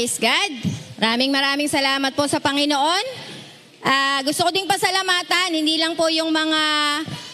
Praise God. Maraming salamat po sa Panginoon. Gusto ko ding pasalamatan, hindi lang po yung mga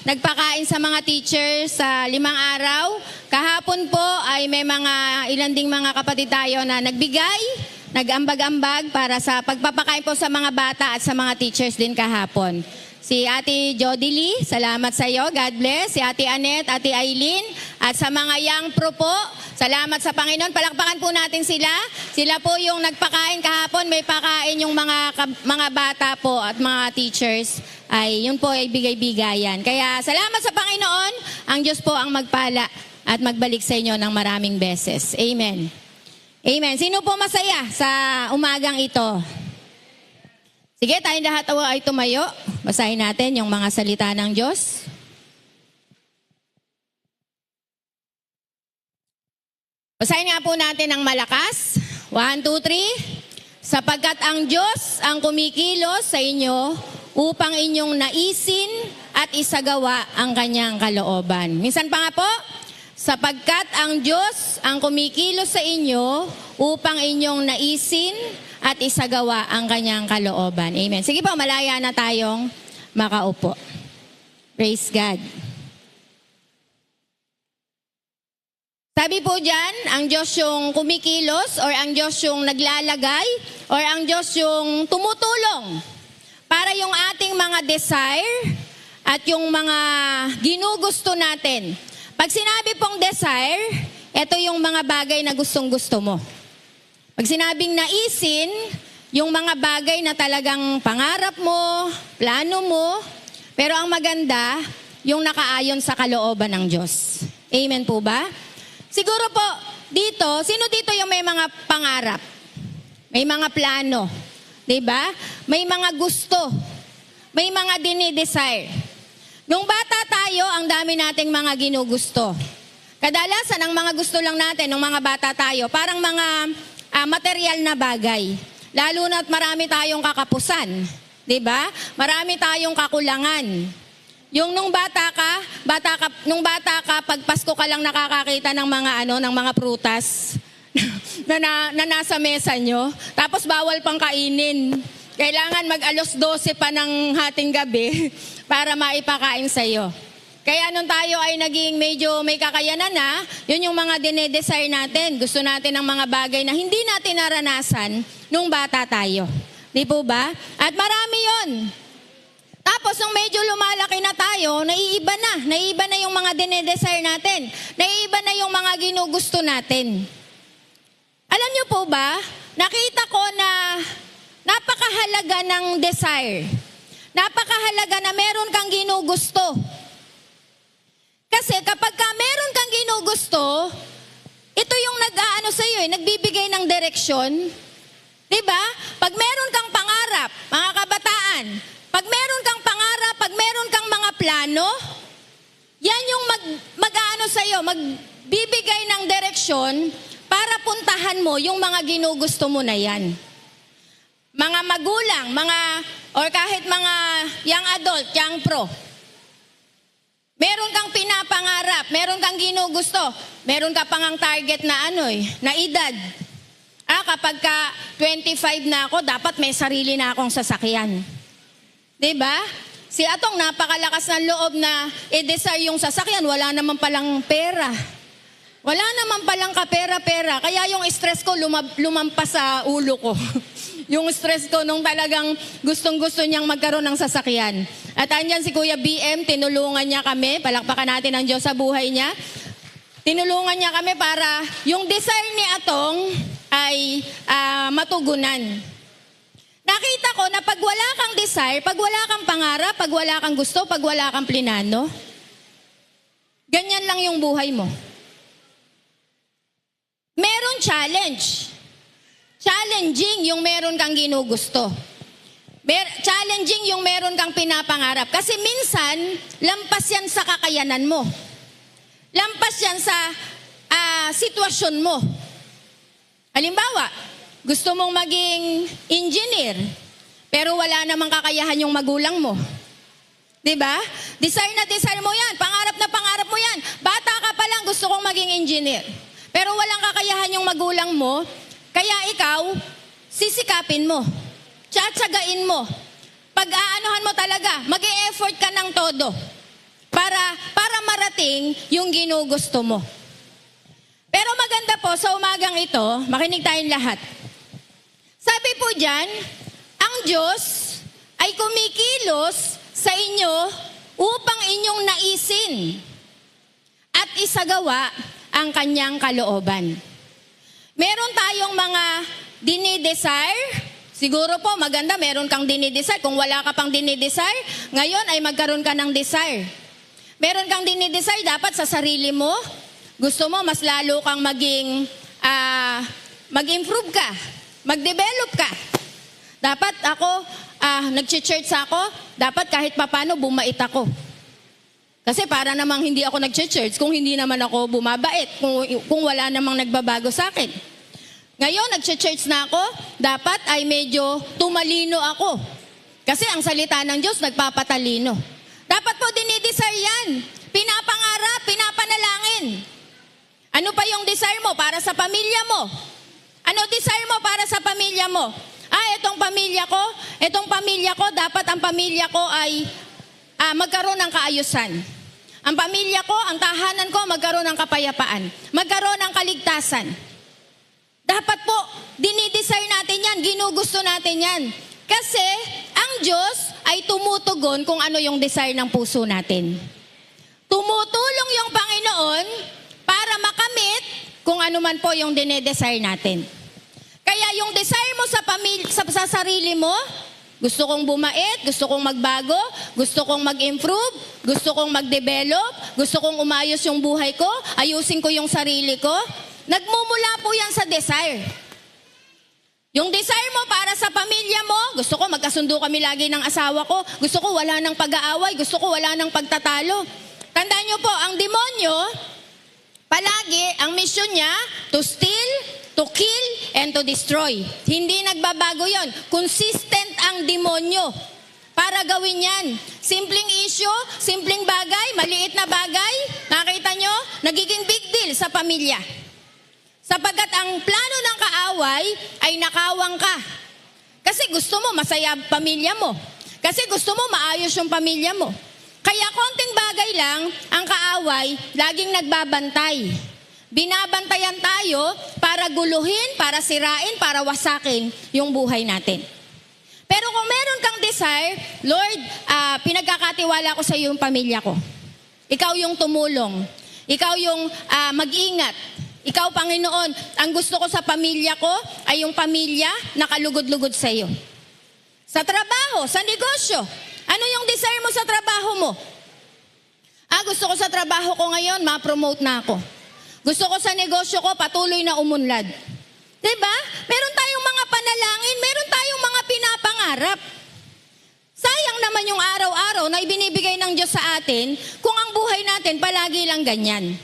nagpakain sa mga teachers sa 5 araw. Kahapon po ay may mga ilan ding mga kapatid tayo na nagbigay, nag-ambag-ambag para sa pagpapakain po sa mga bata at sa mga teachers din kahapon. Si Ate Jody Lee, salamat sa iyo. God bless. Si Ate Annette, Ate Aileen, at sa mga young pro po, salamat sa Panginoon. Palakpakan po natin sila. Sila po yung nagpakain kahapon. May pakain yung mga bata po at mga teachers. Ay, yun po ay bigay-bigayan. Kaya salamat sa Panginoon. Ang Diyos po ang magpala at magbalik sa inyo ng maraming beses. Amen. Amen. Sino po masaya sa umagang ito? Sige, tayong lahat ay tumayo. Basahin natin yung mga salita ng Diyos. Basahin nga po natin ng malakas. 1, 2, 3. Sapagkat ang Diyos ang kumikilos sa inyo upang inyong naisin at isagawa ang kanyang kalooban. Minsan pa nga po, sapagkat ang Diyos ang kumikilos sa inyo upang inyong naisin at isagawa ang kanyang kalooban. Amen. Sige po, malaya na tayong makaupo. Praise God. Sabi po dyan, ang Diyos yung kumikilos or ang Diyos yung naglalagay or ang Diyos yung tumutulong para yung ating mga desire at yung mga ginugusto natin. Pag sinabi pong desire, ito yung mga bagay na gustong-gusto mo. Pag sinabing naisin, yung mga bagay na talagang pangarap mo, plano mo, pero ang maganda, yung nakaayon sa kalooban ng Diyos. Amen po ba? Siguro po, dito, sino dito yung may mga pangarap? May mga plano, diba? May mga gusto, may mga dinidesire. Nung bata tayo, ang dami nating mga ginugusto. Kadalasan, ang mga gusto lang natin, nung mga bata tayo, parang mga material na bagay. Lalo na't marami tayong kakapusan. Diba? Marami tayong kakulangan. Yung nung bata ka, pag Pasko ka lang nakakakita ng mga prutas na nasa mesa nyo. Tapos bawal pang kainin. Kailangan mag-12 pa ng hating gabi para maipakain sa'yo. Kaya nung tayo ay naging medyo may kakayanan na, yun yung mga dinedesire natin. Gusto natin ng mga bagay na hindi natin naranasan nung bata tayo. Di po ba? At marami yun. Tapos nung medyo lumalaki na tayo, naiiba na yung mga dinedesire natin. Naiiba na yung mga ginugusto natin. Alam niyo po ba, nakita ko na napakahalaga ng desire. Napakahalaga na meron kang ginugusto. Kasi kapag ka meron kang ginugusto, ito yung nagbibigay ng direksyon. Diba? Pag meron kang pangarap, mga kabataan, pag meron kang pangarap, pag meron kang mga plano, yan yung magbibigay ng direksyon para puntahan mo yung mga ginugusto mo na yan. Mga magulang, or kahit mga young adult, young pro, meron kang pinapangarap, meron kang ginugusto, meron ka pang ang target na na edad. Kapag ka 25 na ako, dapat may sarili na akong sasakyan. Diba? Si Atong napakalakas ng loob na i-desire yung sasakyan, wala naman palang pera. Wala naman palang kapera-pera. Kaya yung stress ko lumampas sa ulo ko. Yung stress ko nung talagang gustong-gusto niyang magkaroon ng sasakyan. At andyan si Kuya BM, tinulungan niya kami. Palakpakan natin ang Diyos sa buhay niya. Tinulungan niya kami para yung desire ni Atong ay matugunan. Nakita ko na pag wala kang desire, pag wala kang pangarap, pag wala kang gusto, pag wala kang plinano, ganyan lang yung buhay mo. Meron challenge. Challenging yung meron kang ginugusto. Challenging yung meron kang pinapangarap. Kasi minsan, lampas yan sa kakayanan mo. Lampas yan sa sitwasyon mo. Halimbawa, gusto mong maging engineer, pero wala namang kakayahan yung magulang mo. Diba? Desire na desire mo yan. Pangarap na pangarap mo yan. Bata ka pa lang, gusto kong maging engineer. Pero walang kakayahan yung magulang mo, Kaya ikaw, sisikapin mo, tsatsagain mo, pag-aanuhan mo talaga, mag-e-effort ka ng todo para marating yung ginugusto mo. Pero maganda po sa umagang ito, makinig tayong lahat. Sabi po dyan, ang Diyos ay kumikilos sa inyo upang inyong naisin at isagawa ang kanyang kalooban. Meron tayong mga dinidesire. Siguro po maganda meron kang dinidesire. Kung wala ka pang dinidesire, ngayon ay magkaroon ka ng desire. Meron kang dinidesire dapat sa sarili mo. Gusto mo mas lalo kang mag-improve ka, mag-develop ka. Dapat ako, nag-church ako, dapat kahit papano bumait ako. Kasi para namang hindi ako nag-church kung hindi naman ako bumabait, kung wala namang nagbabago sa akin. Ngayon, nag-church na ako, dapat ay medyo tumalino ako. Kasi ang salita ng Diyos, nagpapatalino. Dapat po dinidesire yan. Pinapangarap, pinapanalangin. Ano pa yung desire mo para sa pamilya mo? Ano desire mo para sa pamilya mo? Itong pamilya ko, dapat ang pamilya ko ay magkaroon ng kaayusan. Ang pamilya ko, ang tahanan ko, magkaroon ng kapayapaan. Magkaroon ng kaligtasan. Dapat po, dinidesire natin yan, ginugusto natin yan. Kasi, ang Diyos ay tumutugon kung ano yung desire ng puso natin. Tumutulong yung Panginoon para makamit kung ano man po yung dinidesire natin. Kaya yung desire mo sa sarili mo, gusto kong bumait, gusto kong magbago, gusto kong mag-improve, gusto kong mag-develop, gusto kong umayos yung buhay ko, ayusin ko yung sarili ko. Nagmumula po yan sa desire. Yung desire mo para sa pamilya mo, gusto ko magkasundo kami lagi ng asawa ko, gusto ko wala ng pag-aaway, gusto ko wala ng pagtatalo. Tandaan nyo po, ang demonyo, palagi, ang mission niya, to steal, to kill, and to destroy. Hindi nagbabago yon. Consistent ang demonyo para gawin yan. Simpleng issue, simpleng bagay, maliit na bagay, nakita nyo, nagiging big deal sa pamilya. Sapagkat ang plano ng kaaway ay nakawang ka. Kasi gusto mo masaya pamilya mo. Kasi gusto mo maayos yung pamilya mo. Kaya konting bagay lang, ang kaaway, laging nagbabantay. Binabantayan tayo para guluhin, para sirain, para wasakin yung buhay natin. Pero kung meron kang desire, Lord, pinagkakatiwala ko sa iyo yung pamilya ko. Ikaw yung tumulong. Ikaw yung mag-ingat. Ikaw, Panginoon, ang gusto ko sa pamilya ko ay yung pamilya na kalugod-lugod sa iyo. Sa trabaho, sa negosyo, ano yung desire mo sa trabaho mo? Gusto ko sa trabaho ko ngayon, ma-promote na ako. Gusto ko sa negosyo ko, patuloy na umunlad. Diba? Meron tayong mga panalangin, meron tayong mga pinapangarap. Sayang naman yung araw-araw na ibinibigay ng Diyos sa atin kung ang buhay natin palagi lang ganyan.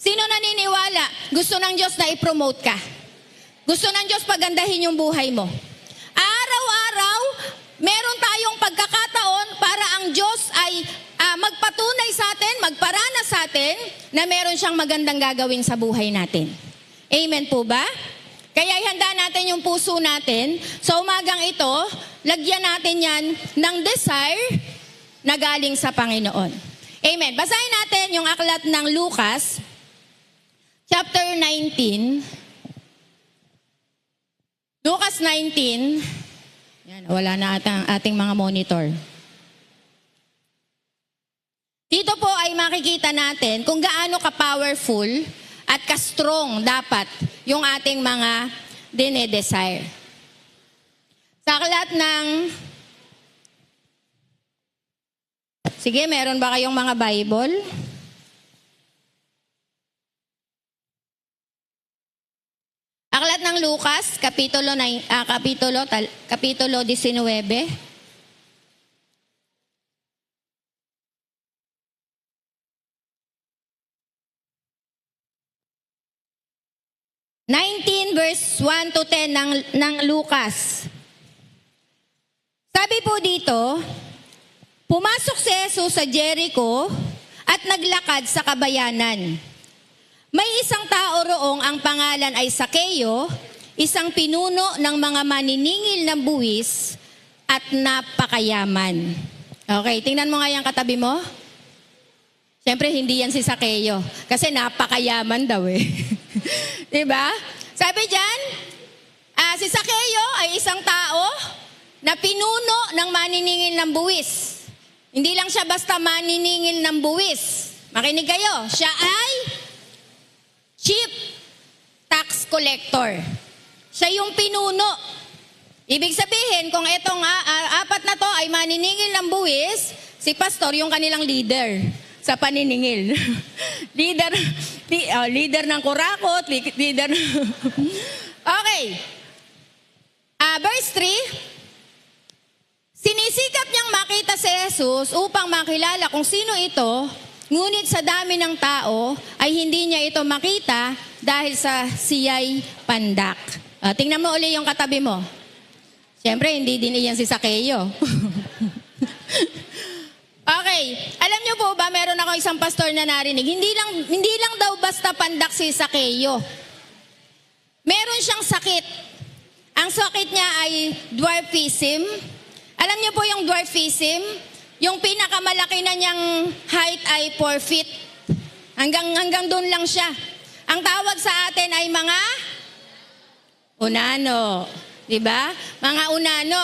Sino naniniwala? Gusto ng Diyos na i-promote ka. Gusto ng Diyos pagandahin yung buhay mo. Araw-araw, meron tayong pagkakataon para ang Diyos ay magpatunay sa atin, magparana sa atin na meron siyang magandang gagawin sa buhay natin. Amen po ba? Kaya ihanda natin yung puso natin. Sa umagang ito, lagyan natin yan ng desire na galing sa Panginoon. Amen. Basahin natin yung aklat ng Lucas, chapter 19. Lucas 19. Yan, wala na ating mga monitor. Dito po ay makikita natin kung gaano ka-powerful at ka-strong dapat yung ating mga dinedesire. Sa aklat ng... Sige, meron ba kayong mga Bible? Aklat ng Lucas, kapitulo 19. 19 verse 1 to 10 ng Lucas. Sabi po dito, pumasok si Jesus sa Jericho at naglakad sa kabayanan. May isang tao roong ang pangalan ay Sakeo, isang pinuno ng mga maniningil ng buwis at napakayaman. Okay, tingnan mo nga yung katabi mo. Siyempre, hindi yan si Sakeo. Kasi napakayaman daw eh. Diba? Sabi dyan, si Sakeo ay isang tao na pinuno ng maniningil ng buwis. Hindi lang siya basta maniningil ng buwis. Makinig kayo, siya ay chief tax collector. Siya yung pinuno. Ibig sabihin, kung itong apat na to ay maniningil ng buwis, si pastor yung kanilang leader sa paniningil. leader ng kurakot, leader Okay. Verse 3, sinisikap niyang makita si Jesus upang makilala kung sino ito, ngunit sa dami ng tao ay hindi niya ito makita dahil sa siya'y pandak. Tingnan mo uli yung katabi mo. Siyempre, hindi din iyan si Sakeo. Okay, alam niyo po ba, meron ako isang pastor na narinig, hindi lang daw basta pandak si Sakeo. Meron siyang sakit. Ang sakit niya ay dwarfism. Alam niyo po yung dwarfism? Yung pinakamalaki na niyang height ay 4 feet. Hanggang doon lang siya. Ang tawag sa atin ay mga unano. Diba? Mga unano.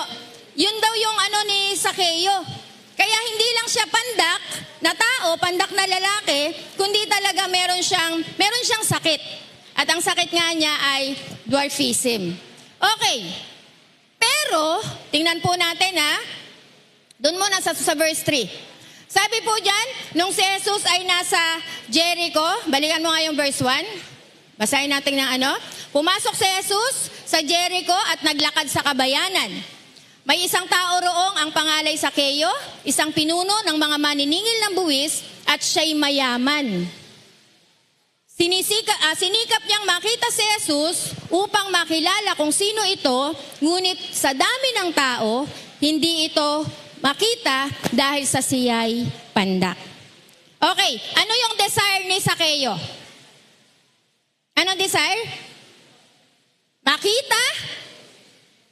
Yun daw yung ni Sakeo. Kaya hindi lang siya pandak na tao, pandak na lalaki, kundi talaga meron siyang sakit. At ang sakit nga niya ay dwarfism. Okay. Pero, tingnan po natin doon muna sa verse 3. Sabi po dyan, nung si Jesus ay nasa Jericho, balikan mo nga yung verse 1. Basahin natin ng Pumasok si Jesus sa Jericho at naglakad sa kabayanan. May isang tao roong ang pangalay Sakeo, isang pinuno ng mga maniningil ng buwis at siya'y mayaman. Sinikap niyang makita si Jesus upang makilala kung sino ito, ngunit sa dami ng tao, hindi ito makita dahil sa siya'y pandak. Okay, ano yung desire ni Sakeo? Anong desire?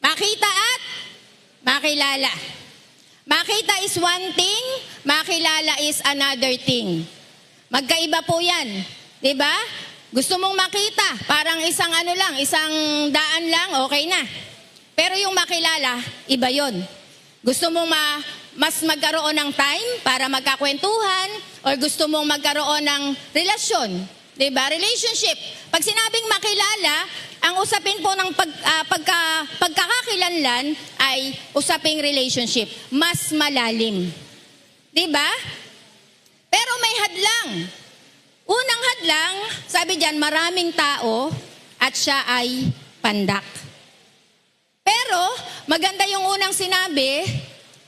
Makita at makilala. Makita is one thing, makilala is another thing. Magkaiba po yan. Diba? Gusto mong makita, parang isang isang daan lang, okay na. Pero yung makilala, iba yon. Gusto mong mas magkaroon ng time para magkakwentuhan, or gusto mong magkaroon ng relasyon. Diba? Relationship. Pag sinabing makilala, ang usapin po ng pagkakakilanlan ay usaping relationship. Mas malalim. Diba? Pero may hadlang. Unang hadlang, sabi diyan, maraming tao at siya ay pandak. Pero, maganda yung unang sinabi,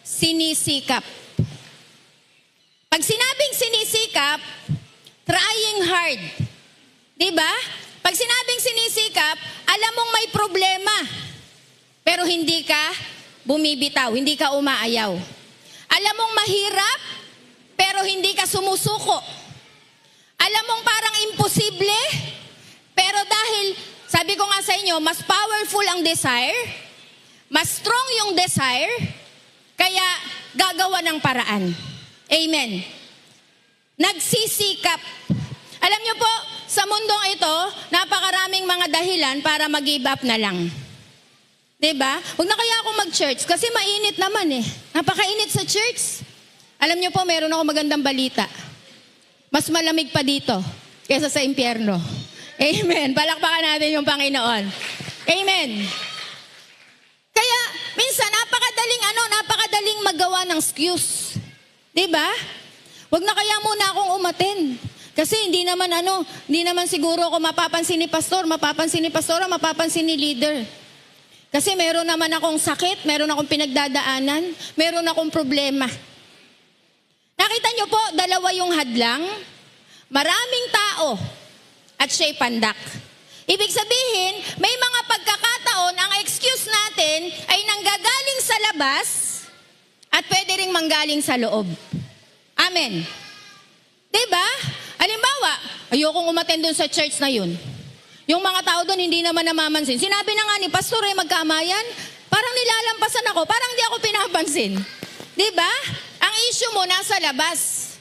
sinisikap. Pag sinabing sinisikap, trying hard. Diba? Pag sinabing sinisikap, alam mong may problema. Pero hindi ka bumibitaw, hindi ka umaayaw. Alam mong mahirap, pero hindi ka sumusuko. Alam mong parang imposible, pero dahil, sabi ko nga sa inyo, mas powerful ang desire, mas strong yung desire, kaya gagawa ng paraan. Amen. Nagsisikap. Alam niyo po, sa mundong ito, napakaraming mga dahilan para mag-give up na lang. Diba? Huwag na kaya ako mag-church, kasi mainit naman eh. Napakainit sa church. Alam niyo po, meron ako magandang balita. Mas malamig pa dito kaysa sa impyerno. Amen. Palakpakan natin yung Panginoon. Amen. Kaya, minsan, napakadaling magawa ng excuse. Diba? Huwag na kaya muna akong umattend. Kasi hindi naman siguro ako mapapansin ni pastor, mapapansin ni pastora, mapapansin ni leader. Kasi meron naman akong sakit, meron akong pinagdadaanan, meron akong problema. Nakita niyo po, dalawa yung hadlang. Maraming tao at siya'y pandak. Ibig sabihin, may mga pagkakataon, ang excuse natin ay nanggagaling sa labas at pwede ring manggaling sa loob. Amen. Diba? Halimbawa, ayokong umattend dun sa church na yun. Yung mga tao doon hindi naman namamansin. Sinabi na nga ni Pastor magkamayan, parang nilalampasan ako, parang hindi ako pinapansin. Di ba? Ang issue mo nasa labas.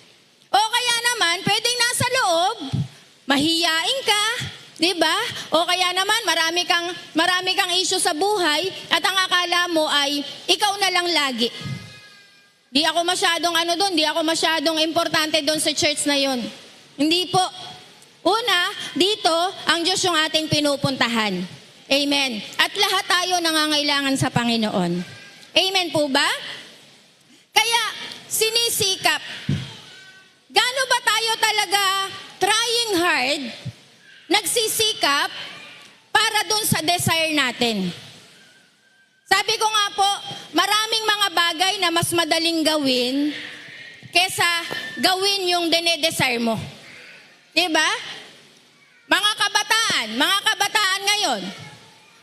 O kaya naman, pwedeng nasa loob, mahiyain ka, di ba? O kaya naman, marami kang issue sa buhay at ang akala mo ay ikaw na lang lagi. Di ako masyadong doon, di ako masyadong importante doon sa church na yon. Hindi po. Una, dito, ang Diyos yung ating pinupuntahan. Amen. At lahat tayo nangangailangan sa Panginoon. Amen po ba? Kaya, sinisikap. Gaano ba tayo talaga trying hard, nagsisikap para dun sa desire natin? Sabi ko nga po, maraming mga bagay na mas madaling gawin kesa gawin yung dinedesire mo. Diba? Mga kabataan ngayon,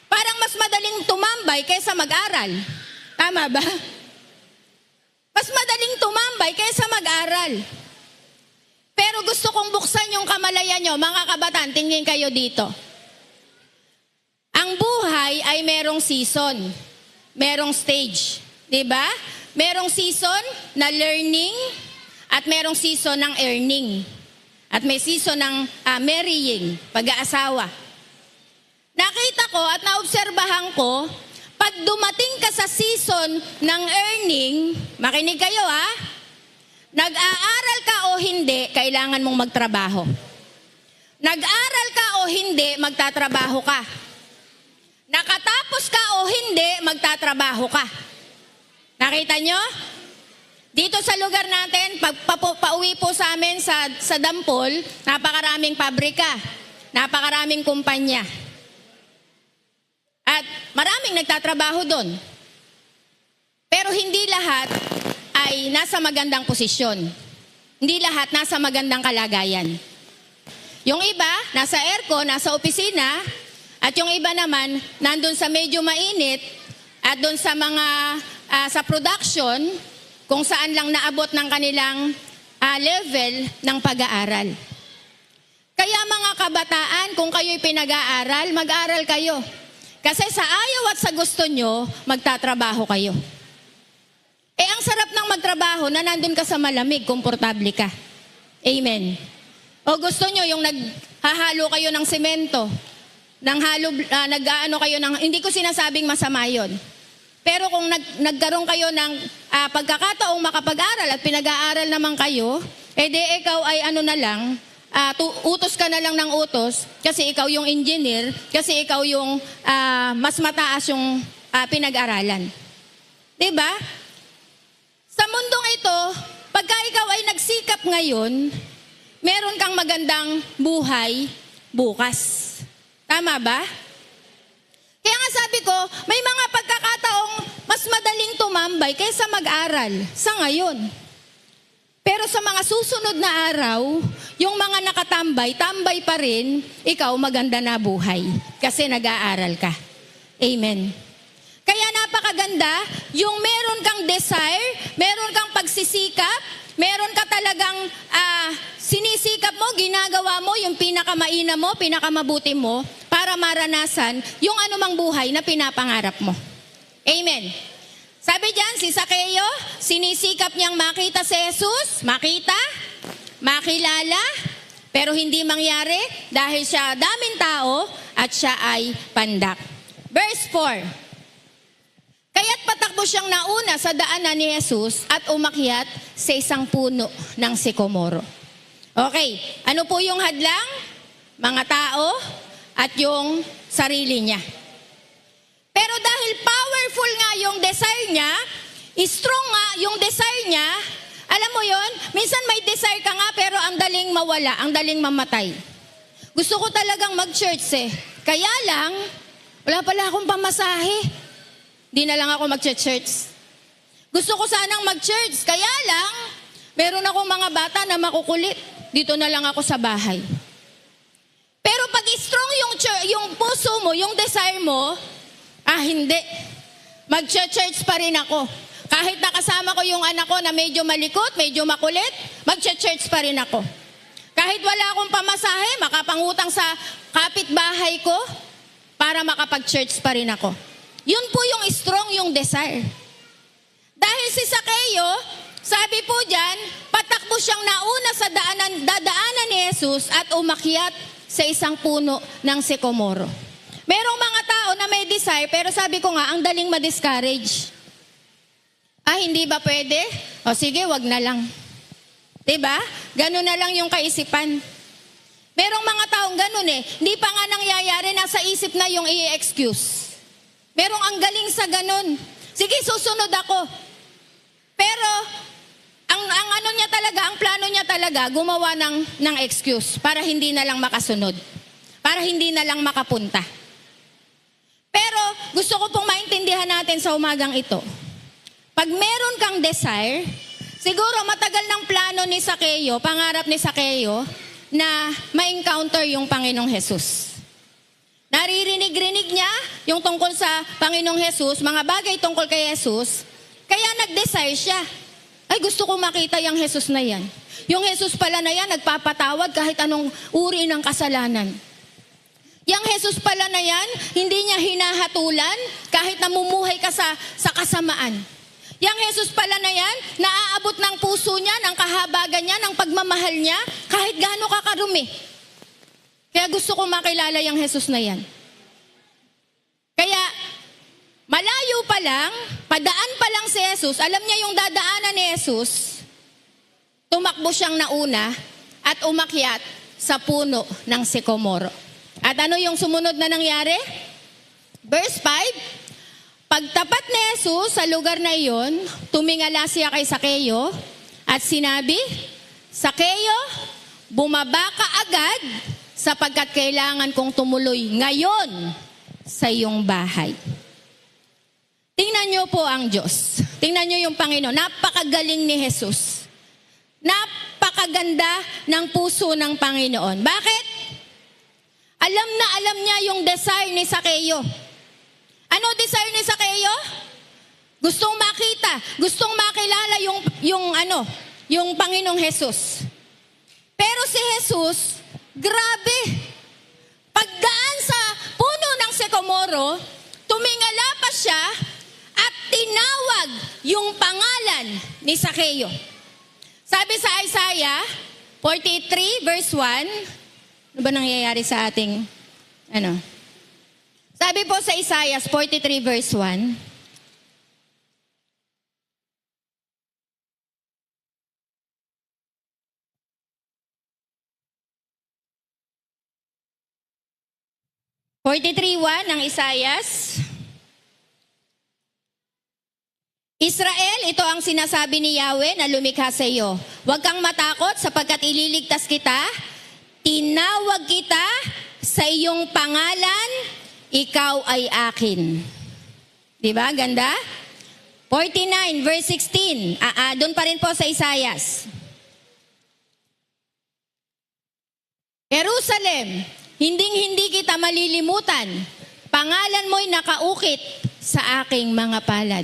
parang mas madaling tumambay kaysa mag-aral. Tama ba? Mas madaling tumambay kaysa mag-aral. Pero gusto kong buksan yung kamalayan nyo, mga kabataan, tingin kayo dito. Ang buhay ay merong season, merong stage. Diba? Merong season na learning at merong season ng earning. At may season ng marrying, pag-aasawa. Nakita ko at naobserbahan ko, pag dumating ka sa season ng earning, makinig kayo nag-aaral ka o hindi, kailangan mong magtrabaho. Nag-aral ka o hindi, magtatrabaho ka. Nakatapos ka o hindi, magtatrabaho ka. Nakita nyo? Dito sa lugar natin, pauwi po sa amin sa Dampol, napakaraming pabrika, napakaraming kumpanya. At maraming nagtatrabaho doon. Pero hindi lahat ay nasa magandang posisyon. Hindi lahat nasa magandang kalagayan. Yung iba, nasa aircon, nasa opisina, at yung iba naman, nandun sa medyo mainit, at doon sa mga, sa production, kung saan lang naabot ng kanilang level ng pag-aaral. Kaya mga kabataan, kung kayo'y pinag-aaral, mag-aaral kayo. Kasi sa ayaw at sa gusto nyo, magtatrabaho kayo. Ang sarap ng magtrabaho na nandun ka sa malamig, komportable ka. Amen. O gusto nyo yung naghahalo kayo ng semento, nag-aano kayo ng, hindi ko sinasabing masama yun. Pero kung nagkaroon kayo ng pagkakataong makapag-aral at pinag-aaral naman kayo, edi ikaw ay utos ka na lang ng utos kasi ikaw yung engineer, kasi ikaw yung mas mataas yung pinag-aralan. Diba? Sa mundong ito, pagka ikaw ay nagsikap ngayon, meron kang magandang buhay bukas. Tama ba? Kaya nga sabi ko, may mga pagkakataong mas madaling tumambay kaysa mag-aral sa ngayon. Pero sa mga susunod na araw, yung mga nakatambay, tambay pa rin, ikaw maganda na buhay kasi nag-aaral ka. Amen. Kaya napakaganda, yung meron kang desire, meron kang pagsisikap, meron ka talagang sinisikap mo, ginagawa mo, yung pinakamaina mo, pinakamabuti mo, para maranasan yung anumang buhay na pinapangarap mo. Amen. Sabi diyan, si Zaccheo, sinisikap niyang makita si Jesus, makilala, pero hindi mangyari dahil siya daming tao at siya ay pandak. Verse 4. Kaya't patakbo siyang nauna sa daanan ni Jesus at umakyat sa isang puno ng sikomoro. Okay, ano po yung hadlang? Mga tao at yung sarili niya. Pero dahil powerful nga yung desire niya, strong nga yung desire niya, alam mo yon, minsan may desire ka nga pero ang daling mawala, ang daling mamatay. Gusto ko talagang mag-church Kaya lang, wala pala akong pamasahe. Di na lang ako mag-church. Gusto ko sanang mag-church, kaya lang, meron akong mga bata na makukulit. Dito na lang ako sa bahay. Pero pag strong yung puso mo, yung desire mo, hindi. Mag-church pa rin ako. Kahit nakasama ko yung anak ko na medyo malikot, medyo makulit, mag-church pa rin ako. Kahit wala akong pamasahe, makapangutang sa kapitbahay ko para makapag-church pa rin ako. Yun po yung strong yung desire. Dahil si Zaccheo, sabi po dyan, patakbo siyang nauna sa dadaanan ni Jesus at umakyat sa isang puno ng sycamore. Merong mga tao na may desire, pero sabi ko nga, ang daling ma-discourage. Hindi ba pwede? O sige, wag na lang. Diba? Ganun na lang yung kaisipan. Merong mga taong ganun Hindi pa nga nangyayari, nasa isip na yung i-excuse. Merong ang galing sa ganun. Sige, susunod ako. Pero, ang ano niya talaga, ang plano niya talaga, gumawa ng excuse para hindi na lang makasunod. Para hindi na lang makapunta. Pero, gusto ko pong maintindihan natin sa umagang ito. Pag meron kang desire, siguro matagal ng plano ni Zaccheo, pangarap ni Zaccheo, na ma-encounter yung Panginoong Jesus. Naririnig-rinig niya yung tungkol sa Panginoong Jesus, mga bagay tungkol kay Jesus, kaya nag-desire siya. Ay, gusto ko makita yung Jesus na yan. Yung Jesus pala na yan, nagpapatawad kahit anong uri ng kasalanan. Yang Jesus pala na yan, hindi niya hinahatulan kahit namumuhay ka sa kasamaan. Yang Jesus pala na yan, naaabot ng puso niya, ng kahabagan niya, ng pagmamahal niya, kahit gaano ka karumi. Kaya gusto ko makilala yung Jesus na yan. Kaya, malayo pa lang, padaan pa lang si Jesus, alam niya yung dadaanan ni Jesus, tumakbo siyang nauna at umakyat sa puno ng sycamore. At ano yung sumunod na nangyari? Verse 5, pagtapat ni Jesus sa lugar na iyon, tumingala siya kay Zaccheo at sinabi, Zaccheo, bumaba ka agad sapagkat kailangan kong tumuloy ngayon sa iyong bahay. Tingnan niyo po ang Diyos. Tingnan niyo yung Panginoon. Napakagaling ni Jesus. Napakaganda ng puso ng Panginoon. Bakit? Alam na alam niya yung desire ni Zaccheo. Ano desire ni Zaccheo? Gustong makita, gustong makilala yung Panginoong Jesus. Pero si Jesus, grabe. Pagdaan sa puno ng sycamore, tumingala pa siya at tinawag yung pangalan ni Zaccheo. Sabi sa Isaiah 43 verse 1, ano ba nangyayari sa ating Sabi po sa Isaiah 43 verse 1, ng Isaias, Israel, ito ang sinasabi ni Yahweh na lumikha sa iyo. Huwag kang matakot sapagkat ililigtas kita. Tinawag kita sa iyong pangalan, ikaw ay akin. Diba? Ganda? 49 verse 16. Doon pa rin po sa Isaias. Jerusalem, hinding-hindi kita malilimutan. Pangalan mo'y nakaukit sa aking mga palad.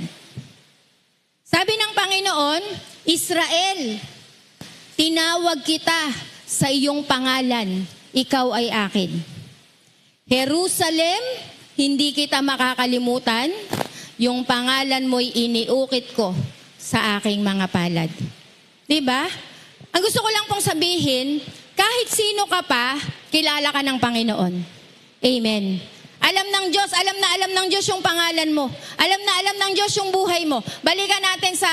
Sabi ng Panginoon, Israel, tinawag kita sa iyong pangalan, ikaw ay akin. Jerusalem, hindi kita makakalimutan, yung pangalan mo'y iniukit ko sa aking mga palad. Diba? Ang gusto ko lang pong sabihin, kahit sino ka pa, kilala ka ng Panginoon. Amen. Alam ng Diyos yung pangalan mo. Alam ng Diyos yung buhay mo. Balikan natin sa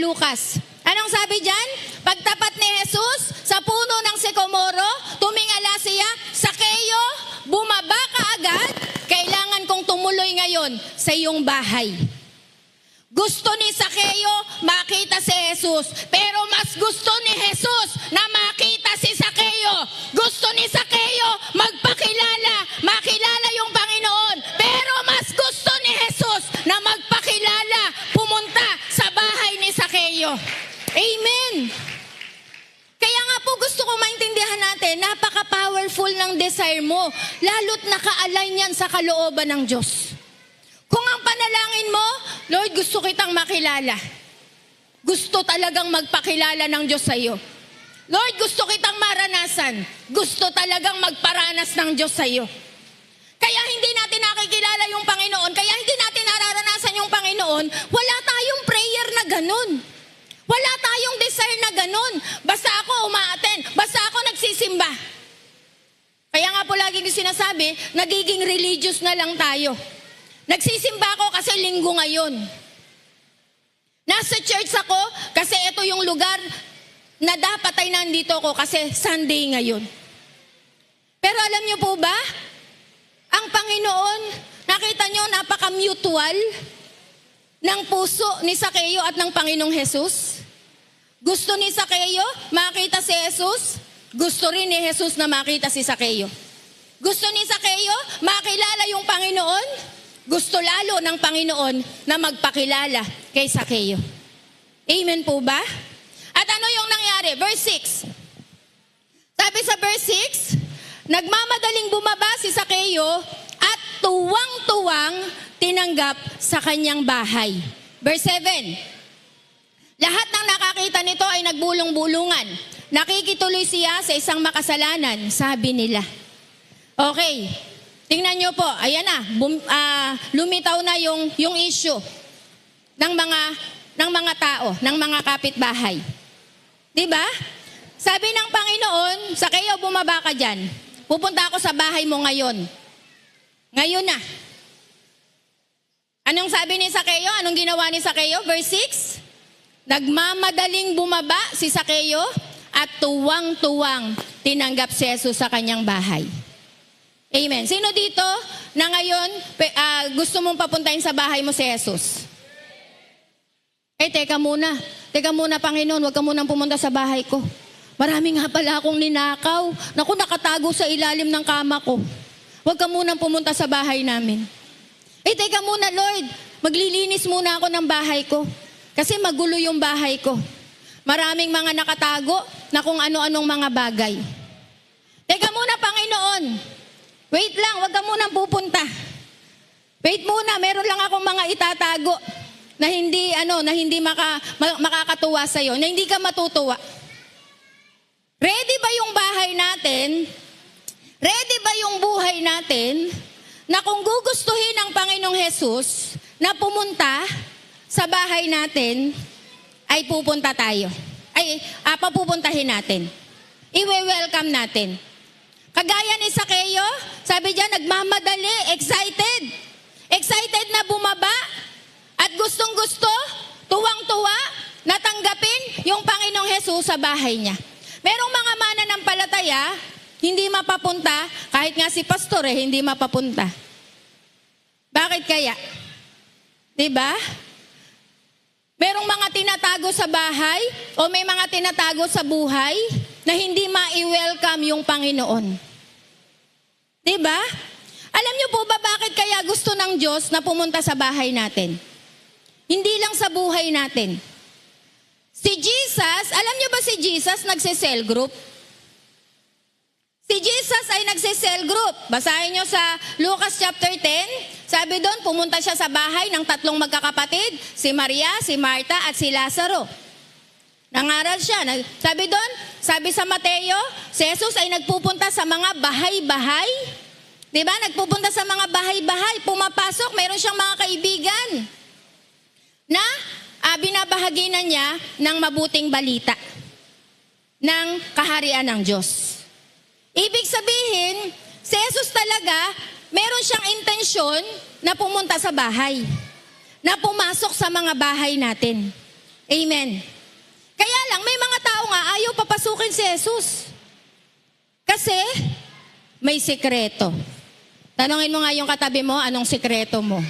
Lucas. Anong sabi dyan? Pagtapat ni Jesus sa puno ng sycamore, tumingala siya, Zaccheo, bumaba ka agad, kailangan kong tumuloy ngayon sa iyong bahay. Gusto ni Zaccheo makita si Jesus, pero mas gusto ni Jesus na makita si Zaccheo. Gusto ni Zaccheo makilala yung Panginoon, pero mas gusto ni Jesus na magpakilala, pumunta sa bahay ni Zaccheo. Amen. Kaya nga po gusto ko maintindihan natin, napaka-powerful ng desire mo, lalo't naka-align yan sa kalooban ng Diyos. Kung ang panalangin mo, Lord, gusto kitang makilala. Gusto talagang magpakilala ng Diyos sa iyo. Lord, gusto kitang maranasan. Gusto talagang magparanas ng Diyos sa iyo. Kaya hindi natin nakikilala yung Panginoon, kaya hindi natin nararanasan yung Panginoon, wala tayong prayer na ganun. Wala tayong desire na ganun. Basta ako umaaten, basta ako nagsisimba. Kaya nga po lagi ko sinasabi, nagiging religious na lang tayo. Nagsisimba ako kasi linggo ngayon. Nasa church ako kasi ito yung lugar na dapat ay nandito ako kasi Sunday ngayon. Pero alam niyo po ba, ang Panginoon, nakita niyo napaka-mutual ng puso ni Sakeo at ng Panginoong Jesus. Gusto ni Sakeo makita si Jesus, gusto rin ni Jesus na makita si Sakeo. Gusto ni Sakeo makilala yung Panginoon, gusto lalo ng Panginoon na magpakilala kay Sakeo. Amen po ba? At ano yung nangyari? Verse 6. Sabi sa verse 6, nagmamadaling bumaba si Sakeo at tuwang-tuwang tinanggap sa kanyang bahay. Verse 7. Lahat ng nakakita nito ay nagbulong-bulungan. Nakikituloy siya sa isang makasalanan, sabi nila. Okay, tingnan nyo po, ayan na, lumitaw na yung issue ng mga tao, ng mga kapitbahay. Diba? Sabi ng Panginoon, Sakeo, bumaba ka dyan. Pupunta ako sa bahay mo ngayon. Ngayon na. Anong sabi ni Sakeo? Anong ginawa ni Sakeo? Verse 6. Nagmamadaling bumaba si Sakeo at tuwang-tuwang tinanggap si Jesus sa kanyang bahay. Amen. Sino dito na ngayon gusto mong papuntahin sa bahay mo si Jesus? Teka muna. Teka muna, Panginoon, huwag ka munang pumunta sa bahay ko. Marami nga pala akong ninakaw. Naku, nakatago sa ilalim ng kama ko. Huwag ka munang pumunta sa bahay namin. Teka muna, Lord. Maglilinis muna ako ng bahay ko. Kasi magulo yung bahay ko. Maraming mga nakatago na kung ano-anong mga bagay. Teka muna, Panginoon. Wait lang, huwag ka munang pupunta. Wait muna, meron lang akong mga itatago na hindi makakatuwa sa iyo, na hindi ka matutuwa. Ready ba yung bahay natin? Ready ba yung buhay natin na kung gugustuhin ng Panginoong Jesus na pumunta sa bahay natin, ay pupunta tayo. Papupuntahin natin. Iwe-welcome natin. Kagaya ni Sakeo, sabi diyan, nagmamadali, excited. Excited na bumaba at gustong-gusto, tuwang-tuwa, natanggapin yung Panginoong Jesus sa bahay niya. Merong mga mananampalataya, hindi mapapunta, kahit nga si pastor hindi mapapunta. Bakit kaya? Diba? Merong mga tinatago sa bahay o may mga tinatago sa buhay na hindi ma-welcome yung Panginoon. Diba? Alam niyo po ba bakit kaya gusto ng Diyos na pumunta sa bahay natin? Hindi lang sa buhay natin. Si Jesus, alam niyo ba si Jesus nagse-cell group? Si Jesus ay nagse-cell group. Basahin niyo sa Lucas chapter 10. Sabi doon, pumunta siya sa bahay ng 3 magkakapatid, si Maria, si Marta, at si Lazaro. Nangaral siya. Sabi doon, sabi sa Mateo, si Jesus ay nagpupunta sa mga bahay-bahay. Diba? Nagpupunta sa mga bahay-bahay. Pumapasok, meron siyang mga kaibigan na binabahagi na niya ng mabuting balita ng kaharian ng Diyos. Ibig sabihin, si Jesus talaga, meron siyang intensyon na pumunta sa bahay, na pumasok sa mga bahay natin. Amen. Kaya lang, may mga tao nga ayaw papasukin si Jesus. Kasi may sikreto. Tanungin mo nga yung katabi mo, anong sikreto mo?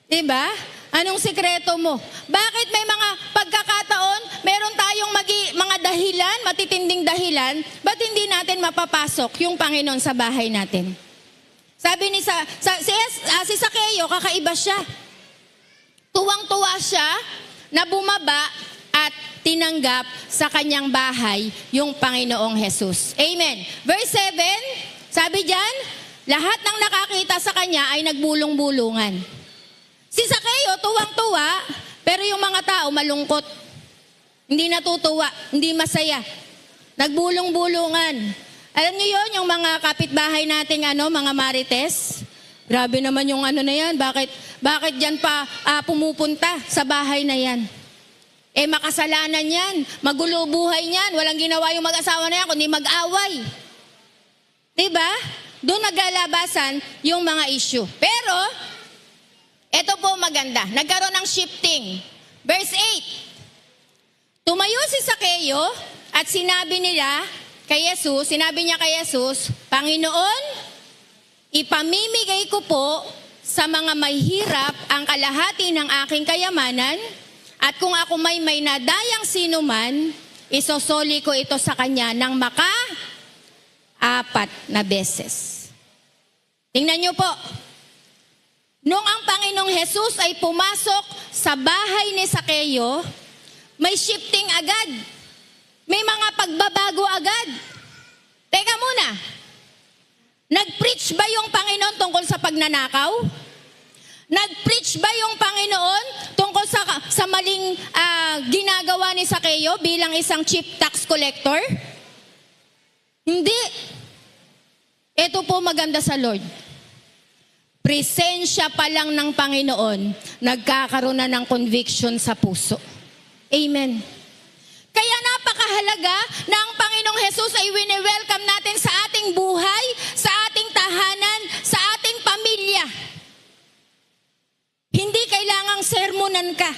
Diba? Anong sikreto mo? Bakit may mga pagkakataon, meron tayong mga dahilan, matitinding dahilan, ba't hindi natin mapapasok yung Panginoon sa bahay natin? Sabi ni si Sakeo, kakaiba siya. Tuwang-tuwa siya na bumaba at tinanggap sa kanyang bahay yung Panginoong Jesus. Amen. Verse 7, sabi diyan, lahat ng nakakita sa kanya ay nagbulong-bulungan. Si Sakeo, tuwang-tuwa, pero yung mga tao malungkot. Hindi natutuwa, hindi masaya. Nagbulong-bulungan. Alam niyo yon, yung mga kapitbahay nating mga marites? Grabe naman yung na yan. Bakit dyan pa pumupunta sa bahay na yan? Makasalanan yan. Magulo buhay niyan. Walang ginawa yung mag-asawa na yan, kundi mag-away. Diba? Doon naglalabasan yung mga issue. Pero, ito po maganda. Nagkaroon ng shifting. Verse 8. Tumayo si Zakeo at sinabi niya kay Jesus, Panginoon, ipamimigay ko po sa mga may hirap ang kalahati ng aking kayamanan, at kung ako may nadayang sino man, isosoli ko ito sa kanya ng 4 beses. Tingnan niyo po. Nung ang Panginoong Jesus ay pumasok sa bahay ni Zakeo, may shifting agad. May mga pagbabago agad. Teka muna. Nag-preach ba yung Panginoon tungkol sa pagnanakaw? Nag-preach ba yung Panginoon tungkol sa maling ginagawa ni Zakeo bilang isang chief tax collector? Hindi. Ito po maganda sa Lord. Presensya pa lang ng Panginoon, nagkakaroon na ng conviction sa puso. Amen. Kaya napakahalaga na ang Panginoong Jesus ay wini-welcome natin sa ating buhay, sa ating tahanan, sa ating pamilya. Hindi kailangang sermonan ka.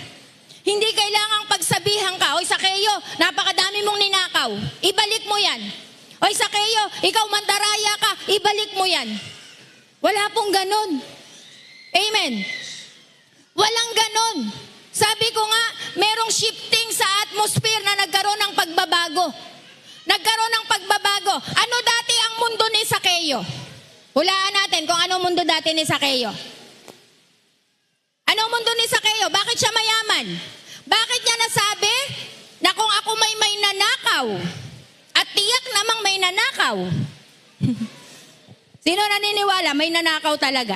Hindi kailangang pagsabihan ka, Oy Zakeo, napakadami mong ninakaw. Ibalik mo yan. Oy Zakeo, ikaw mandaraya ka. Ibalik mo yan. Wala pong ganon. Amen. Walang ganon. Sabi ko nga, merong shifting sa atmosphere na nagkaroon ng pagbabago. Nagkaroon ng pagbabago. Ano dati ang mundo ni Zakeo? Hulaan natin kung ano mundo dati ni Zakeo. Ano mundo ni Zakeo? Bakit siya mayaman? Bakit niya nasabi na kung ako may nanakaw at tiyak namang may nanakaw? Sino naniniwala? May nanakaw talaga.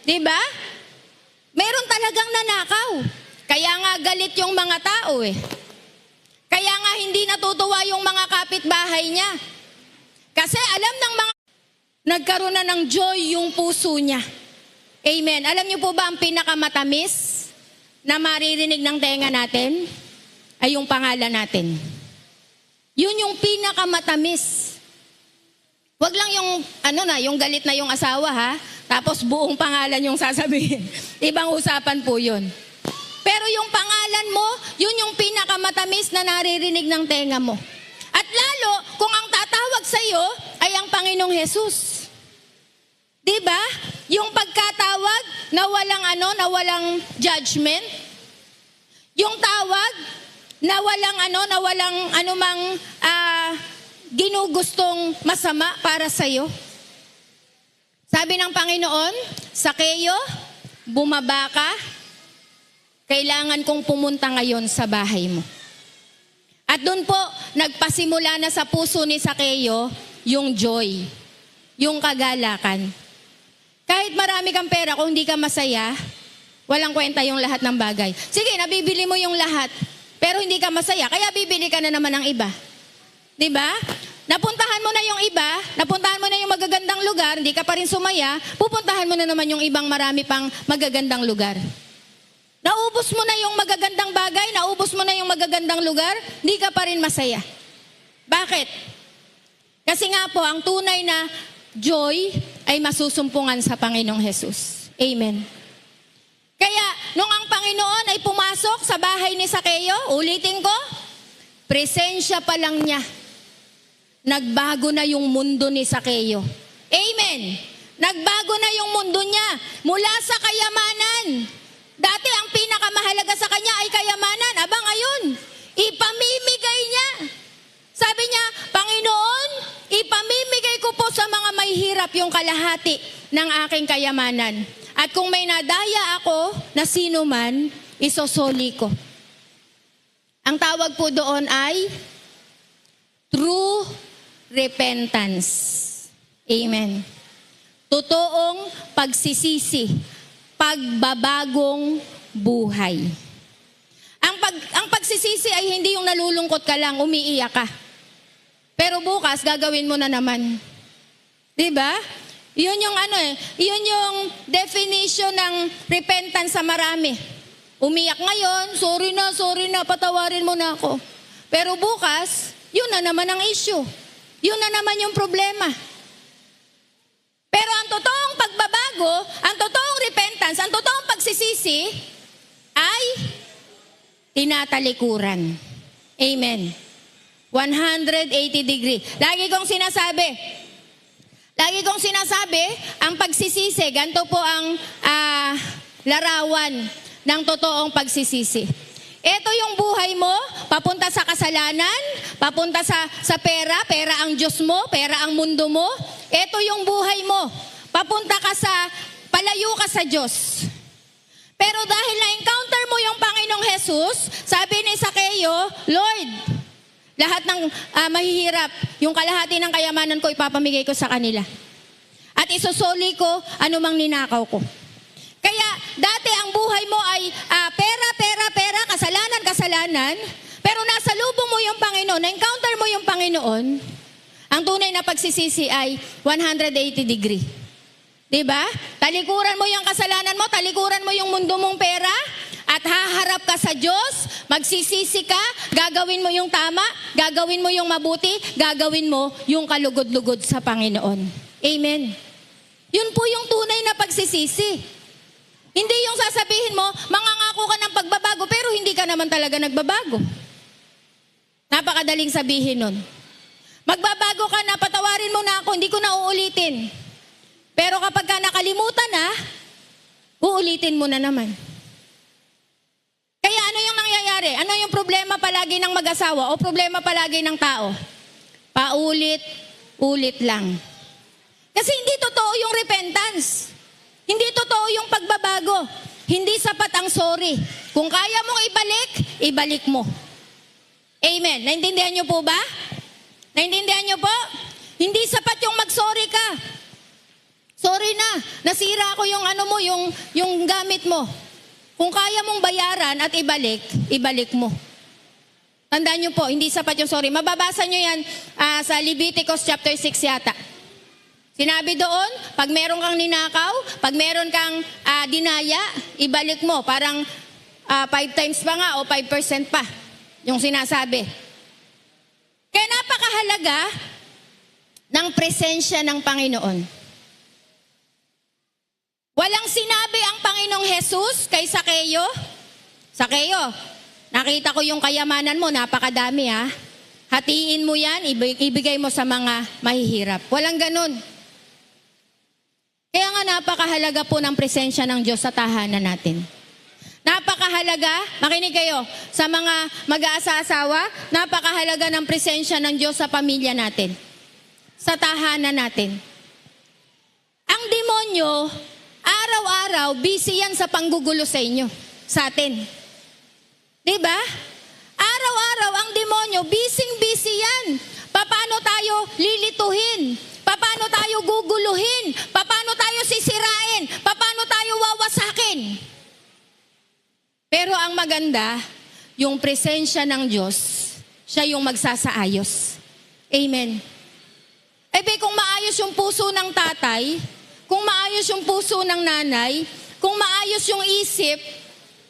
Diba? Meron talagang nanakaw. Kaya nga galit yung mga tao Kaya nga hindi natutuwa yung mga kapitbahay niya. Kasi alam ng mga nagkaroon na ng joy yung puso niya. Amen. Alam niyo po ba ang pinakamatamis na maririnig ng tenga natin? Ay yung pangalan natin. Yun yung pinakamatamis. Wag lang yung yung galit na yung asawa tapos buong pangalan yung sasabihin. Ibang usapan po yun. Pero yung pangalan mo, yun yung pinakamatamis na naririnig ng tenga mo. At lalo, kung ang tatawag sa iyo ay ang Panginoong Jesus. Diba? Yung pagkatawag na walang judgment. Yung tawag na walang anumang ginugustong masama para sa iyo. Sabi ng Panginoon, Zakeo, bumaba ka. Kailangan kong pumunta ngayon sa bahay mo. At doon po, nagpasimula na sa puso ni Zakeo yung joy, yung kagalakan. Kahit marami kang pera, kung hindi ka masaya, walang kwenta yung lahat ng bagay. Sige, nabibili mo yung lahat, pero hindi ka masaya, kaya bibili ka na naman ng iba. Diba? Napuntahan mo na yung iba, napuntahan mo na yung magagandang lugar, hindi ka pa rin sumaya, pupuntahan mo na naman yung ibang marami pang magagandang lugar. Naubos mo na yung magagandang bagay, naubos mo na yung magagandang lugar, hindi ka pa rin masaya. Bakit? Kasi nga po, ang tunay na joy ay masusumpungan sa Panginoong Jesus. Amen. Kaya, nung ang Panginoon ay pumasok sa bahay ni Zakeo, ulitin ko, presensya pa lang niya. Nagbago na yung mundo ni Zakeo. Amen. Nagbago na yung mundo niya mula sa kayamanan. Dati ang pinakamahalaga sa kanya ay kayamanan. Aba ngayon, ipamimigay niya. Sabi niya, Panginoon, ipamimigay ko po sa mga may hirap yung kalahati ng aking kayamanan. At kung may nadaya ako na sino man, isosoli ko. Ang tawag po doon ay true repentance. Amen. Totoong pagsisisi, pagbabagong buhay. Ang pagsisisi ay hindi yung nalulungkot ka lang, umiiyak ka. Pero bukas, gagawin mo na naman. Diba? Yun yung yun yung definition ng repentance sa marami. Umiyak ngayon, sorry na, patawarin mo na ako. Pero bukas, yun na naman ang issue. Yun na naman yung problema. Pero ang totoong pagbabago, ang totoong repentance, ang totoong pagsisisi, ay tinatalikuran. Amen. 180 degree. Lagi kong sinasabi, ang pagsisisi, ganito po ang larawan ng totoong pagsisisi. Ito yung buhay mo, papunta sa kasalanan, papunta sa pera ang Diyos mo, pera ang mundo mo. Ito yung buhay mo, papunta ka palayo ka sa Diyos. Pero dahil na-encounter mo yung Panginoong Jesus, sabi ni Zaccheo, Lord, lahat ng mahihirap, yung kalahati ng kayamanan ko, ipapamigay ko sa kanila. At isusoli ko anumang ninakaw ko. Kaya dati ang buhay mo ay pera, kasalanan, pero nasa lubong mo yung Panginoon, na-encounter mo yung Panginoon, ang tunay na pagsisisi ay 180 degree. Diba? Talikuran mo yung kasalanan mo, talikuran mo yung mundo mong pera, at haharap ka sa Diyos, magsisisi ka, gagawin mo yung tama, gagawin mo yung mabuti, gagawin mo yung kalugod-lugod sa Panginoon. Amen. Yun po yung tunay na pagsisisi. Hindi yung sasabihin mo, mangangako ka ng pagbabago, pero hindi ka naman talaga nagbabago. Napakadaling sabihin nun. Magbabago ka na, patawarin mo na ako, hindi ko na uulitin. Pero kapag ka nakalimutan na, uulitin mo na naman. Kaya ano yung nangyayari? Ano yung problema palagi ng mag-asawa o problema palagi ng tao? Paulit-ulit lang. Kasi hindi totoo yung repentance. Hindi totoo yung pagbabago. Hindi sapat ang sorry. Kung kaya mong ibalik mo. Amen. Naintindihan niyo po ba? Naintindihan niyo po? Hindi sapat yung mag-sorry ka. Sorry na, nasira ko yung yung gamit mo. Kung kaya mong bayaran at ibalik mo. Tandaan niyo po, hindi sapat yung sorry. Mababasa niyo yan sa Leviticus chapter 6 yata. Sinabi doon, pag meron kang ninakaw, pag meron kang dinaya, ibalik mo. Parang 5 times pa nga o 5% pa yung sinasabi. Kaya napakahalaga ng presensya ng Panginoon. Walang sinabi ang Panginoong Jesus kay Zaccheo, Zaccheo, nakita ko yung kayamanan mo, napakadami ha. Hatiin mo yan, ibigay mo sa mga mahihirap. Walang ganun. Kaya nga napakahalaga po ng presensya ng Diyos sa tahanan natin. Napakahalaga, makinig kayo, sa mga mag-aasawa, napakahalaga ng presensya ng Diyos sa pamilya natin. Sa tahanan natin. Ang demonyo, araw-araw, busy yan sa panggugulo sa inyo, sa atin. Diba? Araw-araw, ang demonyo, busy yan. Paano tayo lilituhin? Paano tayo guguluhin? Paano tayo sisirain? Paano tayo wawasakin? Pero ang maganda, yung presensya ng Diyos, siya yung magsasaayos. Amen. Kung maayos yung puso ng tatay, kung maayos yung puso ng nanay, kung maayos yung isip,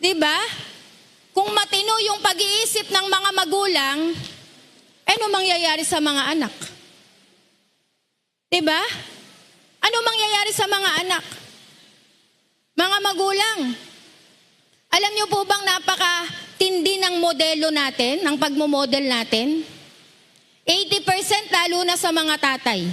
di ba? Kung matino yung pag-iisip ng mga magulang, ano mangyayari sa mga anak? Di ba? Ano mangyayari sa mga anak? Mga magulang, alam niyo po bang napakatindi ng modelo natin, ng pagmomodel natin? 80% lalo na sa mga tatay.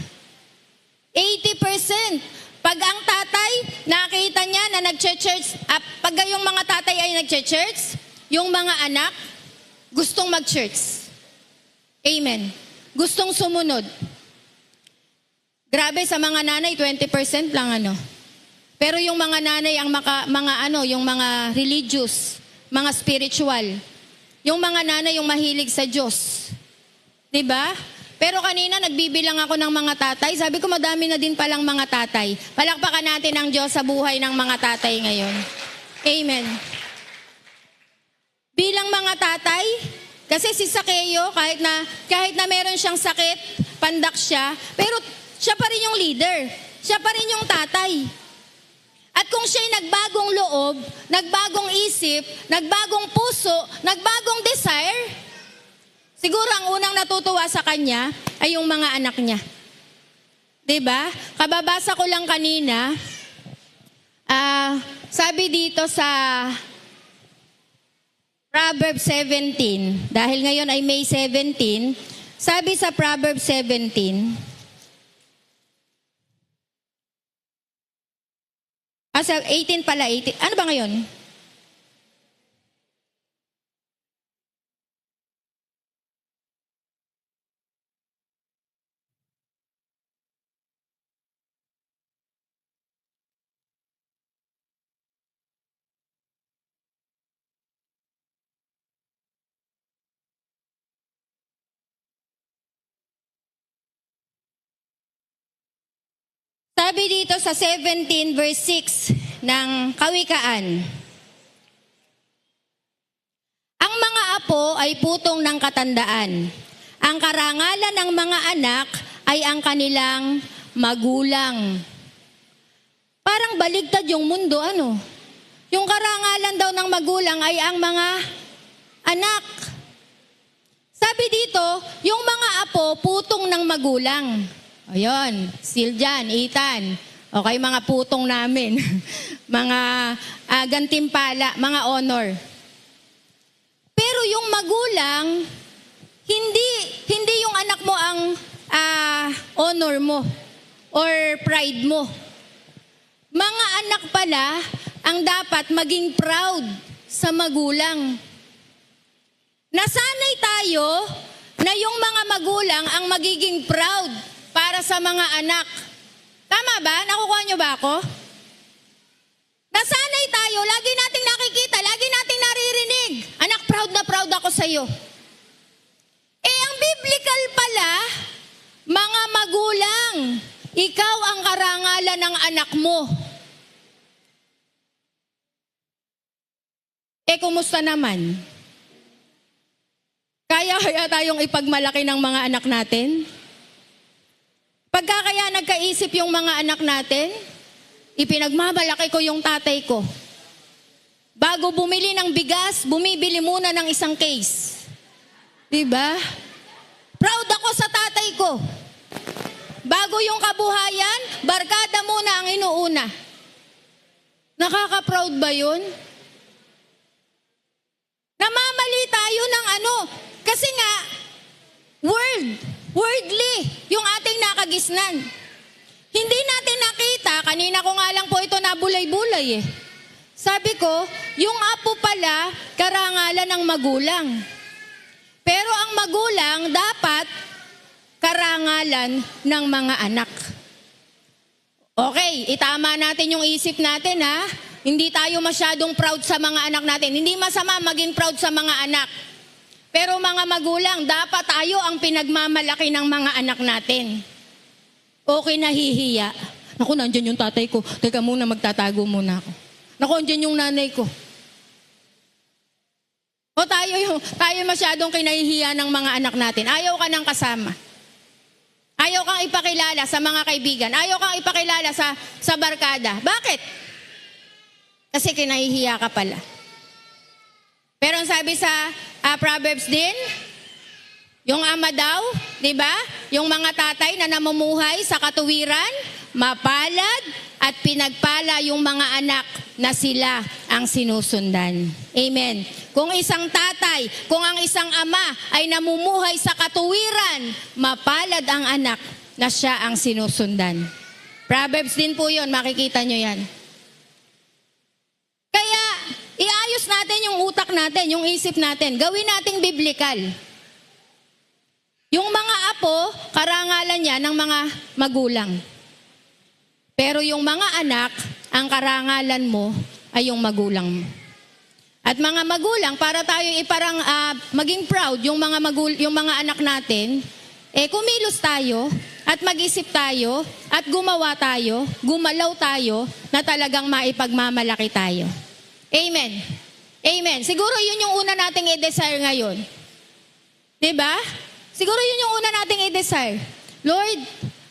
80%. Pag ang tatay, nakita niya na nag-church, pag yung mga tatay ay nag-church, yung mga anak, gustong mag-church. Amen. Gustong sumunod. Grabe, sa mga nanay, 20% lang Pero yung mga nanay, yung mga religious, mga spiritual, yung mga nanay, yung mahilig sa Diyos. Diba? Pero kanina nagbibilang ako ng mga tatay. Sabi ko madami na din palang mga tatay. Palakpakan natin ang Diyos sa buhay ng mga tatay ngayon. Amen. Bilang mga tatay, Kasi si Sakeo, kahit na meron siyang sakit, pandak siya, pero siya pa rin yung leader. Siya pa rin yung tatay. At kung siya'y nagbagong loob, nagbagong isip, nagbagong puso, nagbagong desire, siguro ang unang natutuwa sa kanya ay yung mga anak niya. 'Di ba? Kababasa ko lang kanina, sabi dito sa Proverbs 17, dahil ngayon ay May 17, sabi sa Proverbs 17, sa 18 pala, 18, ano ba ngayon? Sabi dito sa 17 verse 6 ng Kawikaan, ang mga apo ay putong ng katandaan. Ang karangalan ng mga anak ay ang kanilang magulang. Parang baligtad yung mundo, ano? Yung karangalan daw ng magulang ay ang mga anak. Sabi dito, yung mga apo putong ng magulang. Ayun, Siljan, Ethan. Okay, mga putong namin. Mga gantimpala, mga honor. Pero yung magulang, hindi yung anak mo ang honor mo or pride mo. Mga anak pala ang dapat maging proud sa magulang. Nasanay tayo na yung mga magulang ang magiging proud para sa mga anak. Tama ba? Nakukuha niyo ba ako? Nasanay tayo, lagi nating nakikita, lagi nating naririnig. Anak, proud na proud ako sa iyo. Ang biblical pala, mga magulang, ikaw ang karangalan ng anak mo. Kumusta naman? Kaya tayong ipagmalaki ng mga anak natin? Pagka kaya nagkaisip yung mga anak natin, ipinagmamalaki ko yung tatay ko. Bago bumili ng bigas, bumibili muna ng isang case. Diba? Proud ako sa tatay ko. Bago yung kabuhayan, barkada muna ang inuuna. Nakaka-proud ba yun? Namamali tayo ng ano? Kasi nga, worldly, yung ating nakagisnan. Hindi natin nakita, kanina ko nga lang po ito nabulay-bulay eh. Sabi ko, yung apo pala, karangalan ng magulang. Pero ang magulang dapat karangalan ng mga anak. Okay, itama natin yung isip natin ha. Hindi tayo masyadong proud sa mga anak natin. Hindi masama maging proud sa mga anak. Pero mga magulang, dapat tayo ang pinagmamalaki ng mga anak natin. Okay, nahihiya. Naku, nandyan yung tatay ko. Teka muna, magtatago muna ako. Naku, nandyan yung nanay ko. O tayo masyadong kinahihiya ng mga anak natin. Ayaw ka ng kasama. Ayaw kang ipakilala sa mga kaibigan. Ayaw kang ipakilala sa barkada. Bakit? Kasi kinahihiya ka pala. Pero ang sabi sa Proverbs din, yung ama daw, di ba? Yung mga tatay na namumuhay sa katuwiran, mapalad at pinagpala yung mga anak na sila ang sinusundan. Amen. Kung isang tatay, kung ang isang ama ay namumuhay sa katuwiran, mapalad ang anak na siya ang sinusundan. Proverbs din po yun, makikita nyo yan. Kaya, iayos natin yung utak natin, yung isip natin. Gawin nating biblikal. Yung mga apo, karangalan niya ng mga magulang. Pero yung mga anak, ang karangalan mo ay yung magulang mo. At mga magulang, para tayo maging proud, yung mga anak natin, kumilos tayo, at mag-isip tayo, at gumawa tayo, gumalaw tayo, na talagang maipagmamalaki tayo. Amen. Amen. Siguro yun yung una nating i-desire ngayon. Diba? Siguro yun yung una nating i-desire. Lord,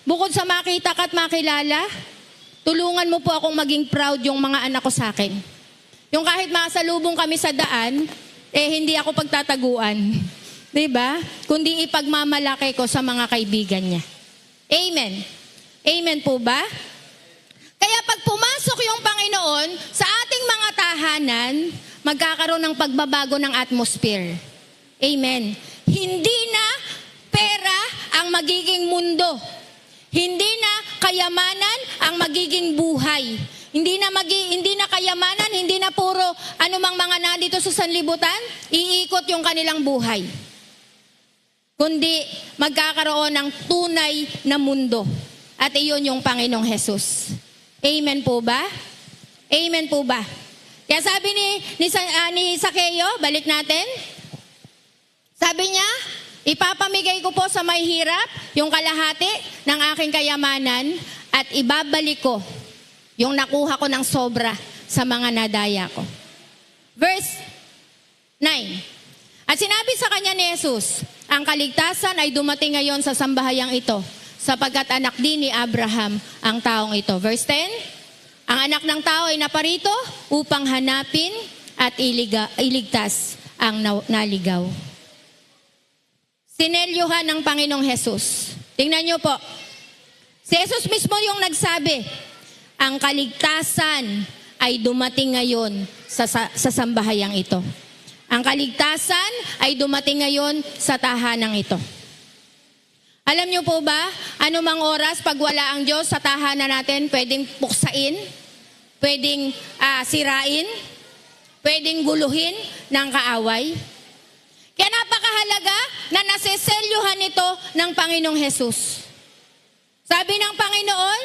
bukod sa makita ka at makilala, tulungan mo po akong maging proud yung mga anak ko sa akin. Yung kahit masalubong kami sa daan, hindi ako pagtataguan. Diba? Kundi ipagmamalaki ko sa mga kaibigan niya. Amen. Amen po ba? Kaya pag pumasok yung Panginoon sa ating mga tahanan, magkakaroon ng pagbabago ng atmosphere. Amen. Hindi na pera ang magiging mundo. Hindi na kayamanan ang magiging buhay. Hindi na kayamanan, hindi na puro anumang mga nandito sa sanlibutan, iikot yung kanilang buhay. Kundi magkakaroon ng tunay na mundo. At iyon yung Panginoong Jesus. Amen po ba? Amen po ba? Kaya sabi ni Sakeo, balik natin. Sabi niya, ipapamigay ko po sa may hirap yung kalahati ng aking kayamanan at ibabalik ko yung nakuha ko ng sobra sa mga nadaya ko. Verse 9. At sinabi sa kanya ni Jesus, ang kaligtasan ay dumating ngayon sa sambahayang ito, sapagkat anak din ni Abraham ang taong ito. Verse 10, ang anak ng tao ay naparito upang hanapin at iligtas ang naligaw. Sinelyuhan ng Panginoong Jesus. Tingnan niyo po, si Jesus mismo yung nagsabi, ang kaligtasan ay dumating ngayon sa sambahayang ito. Ang kaligtasan ay dumating ngayon sa tahanang ito. Alam niyo po ba, anumang oras pag wala ang Diyos sa tahanan natin, pwedeng puksain, pwedeng sirain, pwedeng guluhin ng kaaway. Kaya napakahalaga na naseselyuhan ito ng Panginoong Jesus. Sabi ng Panginoon,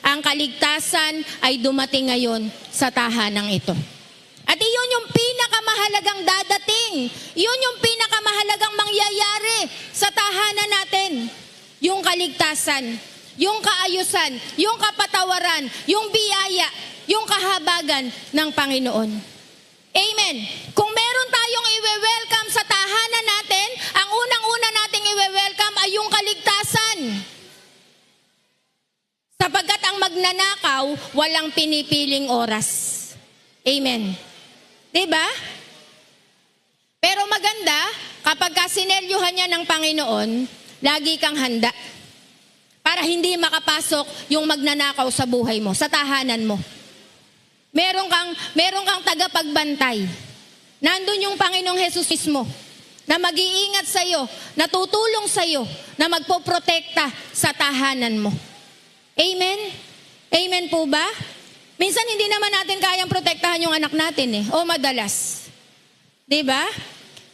ang kaligtasan ay dumating ngayon sa tahanang ito. At iyon yung pinakamahalagang dadating. Iyon yung pinakamahalagang mangyayari sa tahanan natin. Yung kaligtasan, yung kaayusan, yung kapatawaran, yung biyaya, yung kahabagan ng Panginoon. Amen. Kung meron tayong i-welcome sa tahanan natin, ang unang-una nating i-welcome ay yung kaligtasan. Sapagkat ang magnanakaw, walang pinipiling oras. Amen. Diba? Pero maganda, kapag sinelyuhan niya ng Panginoon, lagi kang handa. Para hindi makapasok yung magnanakaw sa buhay mo, sa tahanan mo. Meron kang tagapagbantay. Nandun yung Panginoong Jesus mismo na mag-iingat sa'yo, na tutulong sa'yo, na magpoprotekta sa tahanan mo. Amen? Amen po ba? Minsan hindi naman natin kayang protektahan yung anak natin o madalas. Diba?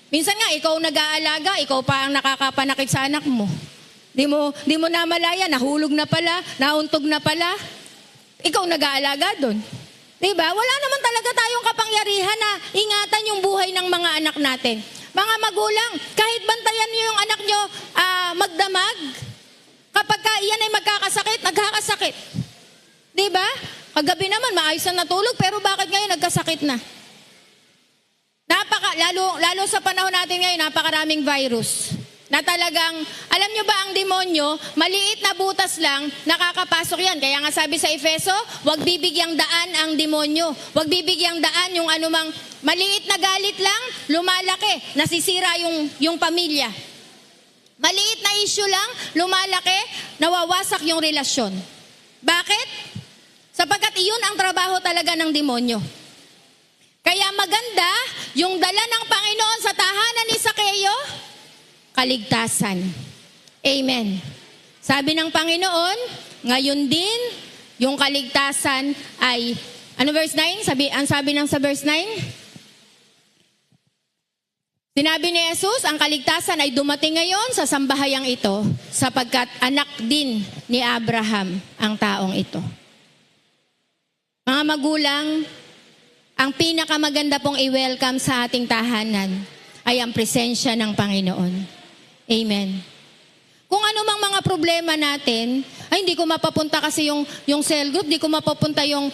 Minsan nga, ikaw nag-aalaga, ikaw pa ang nakakapanakit sa anak mo. Di mo namalaya, nahulog na pala, nauntog na pala. Ikaw nag-aalaga doon. Diba? Wala naman talaga tayong kapangyarihan na ingatan yung buhay ng mga anak natin. Mga magulang, kahit bantayan niyo yung anak niyo magdamag, kapag iyan ay nagkakasakit. Diba? Kagabi naman, maayos na natulog, pero bakit ngayon nagkasakit na? Lalo sa panahon natin ngayon, napakaraming virus. Na talagang, alam nyo ba ang demonyo, maliit na butas lang, nakakapasok yan. Kaya nga sabi sa Efeso, huwag bibigyang daan ang demonyo. Huwag bibigyang daan yung anumang maliit na galit lang, lumalaki, nasisira yung pamilya. Maliit na issue lang, lumalaki, nawawasak yung relasyon. Bakit? Sapagkat iyon ang trabaho talaga ng demonyo. Kaya maganda, yung dala ng Panginoon sa tahanan ni Sakeo, kaligtasan. Amen. Sabi ng Panginoon, ngayon din, yung kaligtasan ay, verse 9? Ang sabi ng sa verse 9? Sinabi ni Jesus, ang kaligtasan ay dumating ngayon sa sambahayang ito, sapagkat anak din ni Abraham ang taong ito. Mga magulang, ang pinakamaganda pong i-welcome sa ating tahanan ay ang presensya ng Panginoon. Amen. Kung ano mang mga problema natin, ay hindi ko mapapunta kasi yung cell group, hindi ko mapapunta yung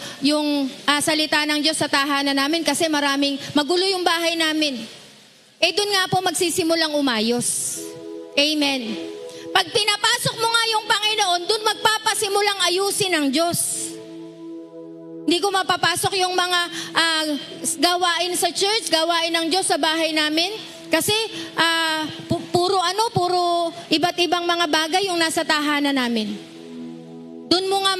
salita ng Diyos sa tahanan namin kasi magulo yung bahay namin. doon nga po magsisimulang umayos. Amen. Pag pinapasok mo nga yung Panginoon, doon magpapasimulang ayusin ng Diyos. Hindi ko mapapasok yung mga gawain sa church, gawain ng Diyos sa bahay namin. Kasi puro iba't ibang mga bagay yung nasa tahanan namin. Doon mo nga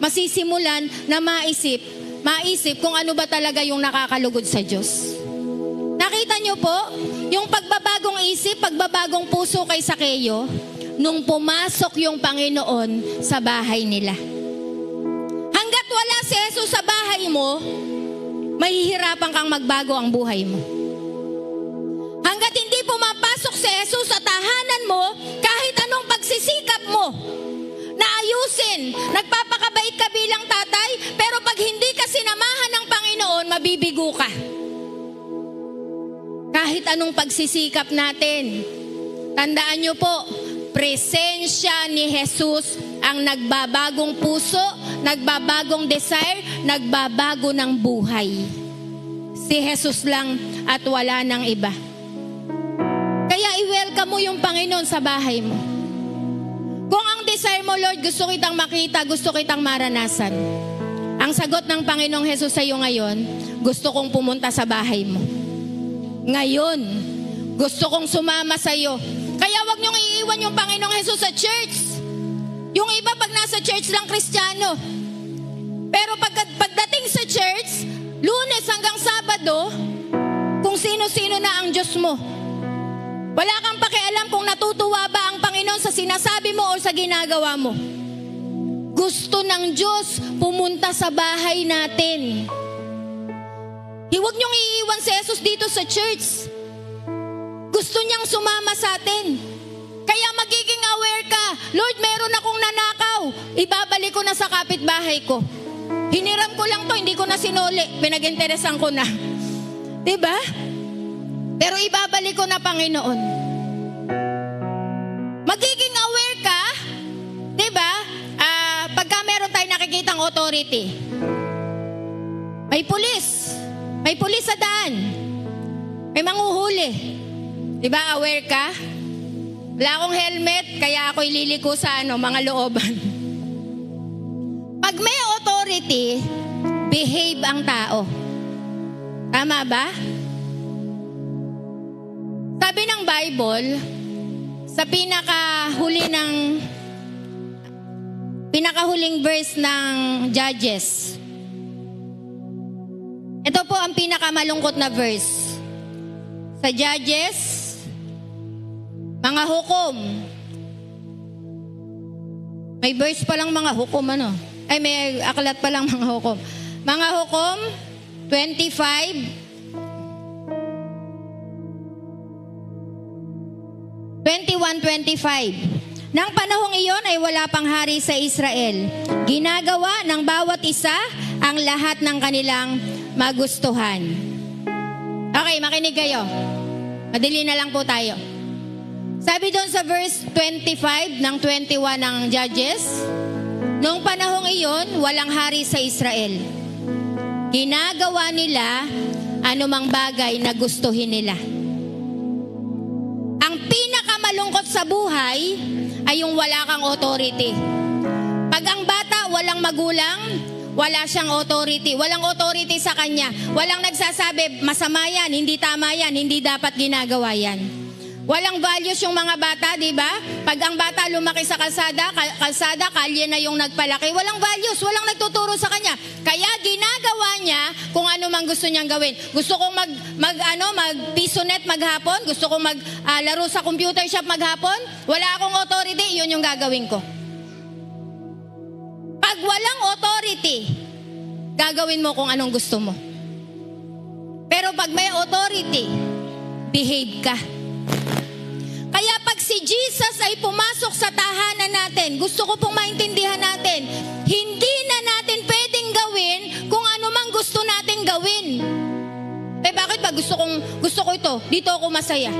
masisimulan na maisip kung ano ba talaga yung nakakalugod sa Diyos. Nakita niyo po, yung pagbabagong isip, pagbabagong puso kay Sakeo, nung pumasok yung Panginoon sa bahay nila. Hanggat wala si Jesus sa bahay mo, mahihirapan kang magbago ang buhay mo. Hanggat hindi pumapasok si Jesus sa tahanan mo, kahit anong pagsisikap mo na ayusin, nagpapakabait ka bilang tatay, pero pag hindi ka sinamahan ng Panginoon, mabibigo ka. Kahit anong pagsisikap natin, tandaan niyo po, presensya ni Jesus ang nagbabagong puso, nagbabagong desire, nagbabago ng buhay. Si Jesus lang at wala nang iba. Kaya i-welcome mo yung Panginoon sa bahay mo. Kung ang desire mo, Lord, gusto kitang makita, gusto kitang maranasan, ang sagot ng Panginoong Jesus sa iyo ngayon, gusto kong pumunta sa bahay mo. Ngayon, gusto kong sumama sa iyo. Kaya wag niyong iiwan yung Panginoong Jesus sa church. Yung iba pag nasa church lang Kristiyano. Pero pagdating sa church, Lunes hanggang Sabado, kung sino-sino na ang Diyos mo. Wala kang pakialam kung natutuwa ba ang Panginoon sa sinasabi mo o sa ginagawa mo. Gusto ng Diyos pumunta sa bahay natin. Huwag niyong iiwan si Jesus dito sa church. Gusto niyang sumama sa atin. Kaya magiging aware ka, Lord, meron akong nanakaw. Ibabalik ko na sa kapitbahay ko. Hiniram ko lang to, hindi ko na sinuli. Pinag-interesan ko na. Diba? Pero ibabalik ko na, Panginoon. Magiging aware ka, diba? Pagka meron tayong nakikitang authority. May pulis sa daan. May manghuhuli. Diba, aware ka? Wala akong helmet, kaya ako'y liliko sa mga looban. Pag may authority, behave ang tao. Tama ba? Sabi ng Bible, sa pinakahuling verse ng Judges, ito po ang pinakamalungkot na verse. Sa Judges, mga hukom. May verse pa lang mga hukom may aklat pa lang mga hukom. Mga hukom, 21:25. Nang panahong iyon ay wala pang hari sa Israel. Ginagawa ng bawat isa ang lahat ng kanilang magustuhan. Okay, makinig kayo. Madali na lang po tayo. Sabi doon sa verse 25 ng 21 ng Judges, noong panahong iyon, walang hari sa Israel. Ginagawa nila anumang bagay na gustuhin nila. Ang pinakamalungkot sa buhay ay yung wala kang authority. Pag ang bata walang magulang, wala siyang authority. Walang authority sa kanya. Walang nagsasabi, masama yan, hindi tama yan, hindi dapat ginagawa yan. Walang values yung mga bata, di ba? Pag ang bata lumaki sa kalsada, kalye na yung nagpalaki. Walang values, walang nagtuturo sa kanya. Kaya ginagawa niya kung ano mang gusto niyang gawin. Gusto kong mag-pisonet maghapon, gusto kong laro sa computer shop maghapon, wala akong authority, yun yung gagawin ko. Pag walang authority, gagawin mo kung anong gusto mo. Pero pag may authority, behave ka. Kaya pag si Jesus ay pumasok sa tahanan natin, gusto ko pong maintindihan natin, hindi na natin pwedeng gawin kung ano mang gusto natin gawin. Bakit ba gusto ko ito, dito ako masaya?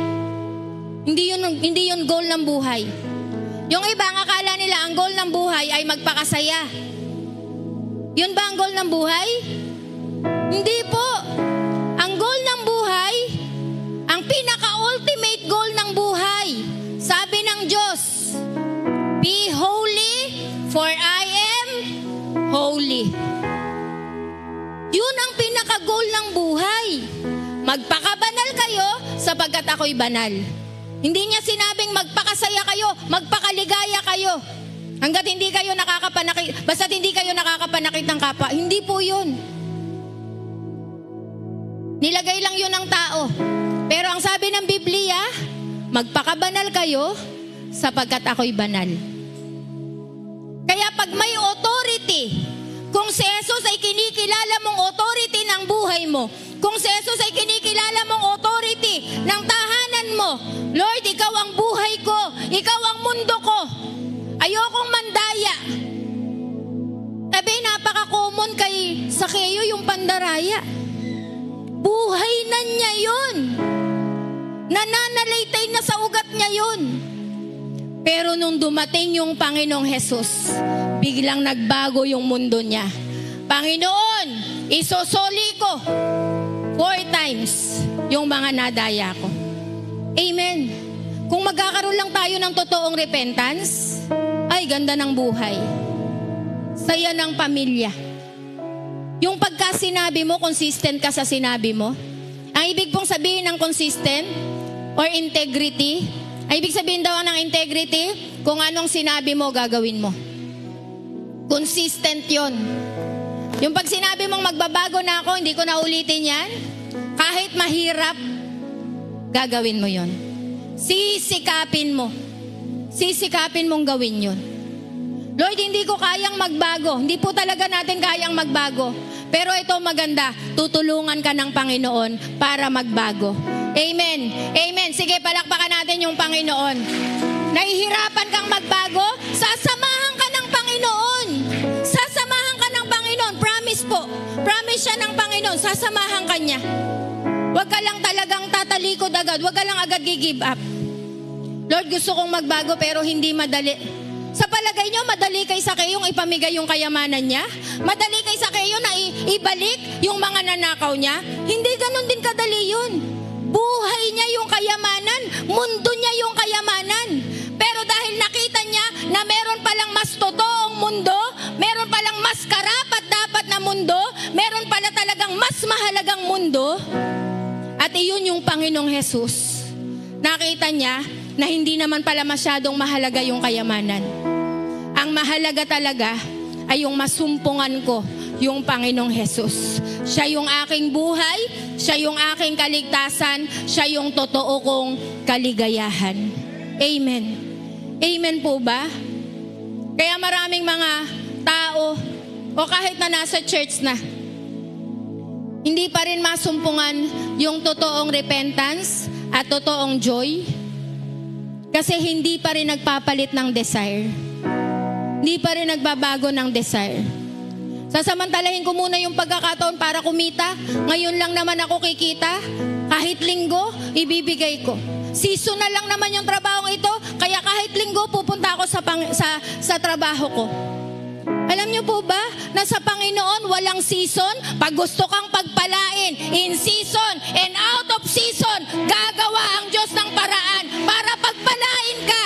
Hindi yun goal ng buhay. Yung iba, ang akala nila, ang goal ng buhay ay magpakasaya. Yun ba ang goal ng buhay? Hindi po. Ang goal ng buhay magpakabanal kayo sapagkat ako'y banal. Hindi niya sinabing magpakasaya kayo, magpakaligaya kayo. Hanggat hindi kayo nakakapanakit, basta't hindi kayo nakakapanakit ng kapwa. Hindi po yun. Nilagay lang yun ng tao. Pero ang sabi ng Biblia, magpakabanal kayo sapagkat ako'y banal. Kaya pag may authority, kung si Jesus ay kinikilala mong authority ng buhay mo, kung si Jesus ay kinikilala mong authority ng tahanan mo, Lord, ikaw ang buhay ko, ikaw ang mundo ko, ayokong mandaya. Sabi, napaka-common kay Sakeo yung pandaraya. Buhay na niya yun. Nananalaytay na sa ugat niya yun. Pero nung dumating yung Panginoong Jesus, biglang nagbago yung mundo niya. Panginoon, isosoli ko 4 times yung mga nadaya ko. Amen. Kung magkakaroon lang tayo ng totoong repentance, ay ganda ng buhay. Saya ng pamilya. Yung pagka sinabi mo, consistent ka sa sinabi mo. Ang ibig pong sabihin ng consistent or integrity, ang ibig sabihin daw ng integrity, kung anong sinabi mo, gagawin mo. Consistent yon. Yung pag sinabi mong magbabago na ako, hindi ko na ulitin yan, kahit mahirap, gagawin mo yon. Sisikapin mo. Sisikapin mong gawin yon. Lord, hindi ko kayang magbago. Hindi po talaga natin kayang magbago. Pero ito maganda, tutulungan ka ng Panginoon para magbago. Amen. Amen. Sige, palakpakan natin yung Panginoon. Nahihirapan kang magbago? Sasamahan ka ng Panginoon. Sasamahan ka ng Panginoon. Promise po. Promise siya ng Panginoon. Sasamahan ka niya. Huwag ka lang talagang tatalikod agad. Huwag ka lang agad gi-give up. Lord, gusto kong magbago pero hindi madali. Sa palagay nyo, madali kay Sakeo ipamigay yung kayamanan niya? Madali kay Sakeo na ibalik yung mga nanakaw niya? Hindi ganun din kadali yun. Buhay niya yung kayamanan, mundo niya yung kayamanan. Pero dahil nakita niya na meron palang mas totoong mundo, meron palang mas karapat-dapat na mundo, meron pala talagang mas mahalagang mundo, at iyon yung Panginoong Jesus. Nakita niya na hindi naman pala masyadong mahalaga yung kayamanan. Ang mahalaga talaga ay yung masumpungan ko, yung Panginoong Jesus. Siya yung aking buhay, siya yung aking kaligtasan, siya yung totoo kong kaligayahan. Amen. Amen po ba? Kaya maraming mga tao, o kahit na nasa church na, hindi pa rin masumpungan yung totoong repentance at totoong joy. Kasi hindi pa rin nagpapalit ng desire. Hindi pa rin nagbabago ng desire. Sasamantalahin ko muna yung pagkakataon para kumita. Ngayon lang naman ako kikita. Kahit linggo, ibibigay ko. Seasonal lang naman yung trabaho ito. Kaya kahit linggo, pupunta ako sa trabaho ko. Alam niyo po ba, na sa Panginoon walang season? Pag gusto kang pagpalain, in season and out of season, gagawa ang Diyos ng paraan para pagpalain ka.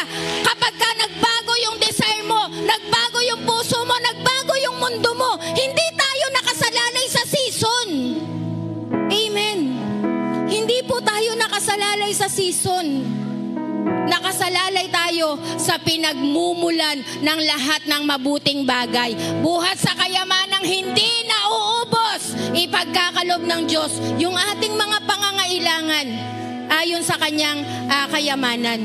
Kapag ka nagbago yung desire mo, nagbago yung puso mo, nagbago yung mundo mo, hindi tayo nakasalalay sa season. Amen. Hindi po tayo nakasalalay sa season. Nakasalalay tayo sa pinagmumulan ng lahat ng mabuting bagay. Buhat sa kayamanang hindi nauubos, ipagkakalob ng Diyos yung ating mga pangangailangan ayon sa kanyang kayamanan.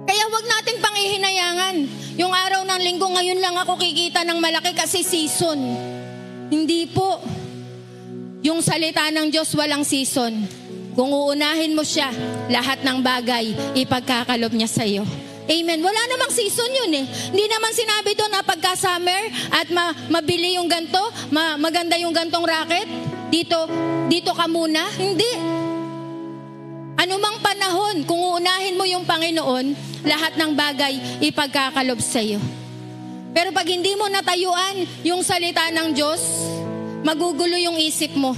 Kaya wag nating panghihinayangan. Yung araw ng linggo, ngayon lang ako kikita ng malaki kasi season. Hindi po. Yung salita ng Diyos walang season. Kung uunahin mo siya, lahat ng bagay, ipagkakalob niya sa iyo. Amen. Wala namang season yun eh. Hindi naman sinabi doon na pagka summer at mabili yung ganto, maganda yung gantong racket, dito ka muna. Hindi. Anumang panahon, kung uunahin mo yung Panginoon, lahat ng bagay, ipagkakalob sa iyo. Pero pag hindi mo natayuan yung salita ng Diyos, magugulo yung isip mo.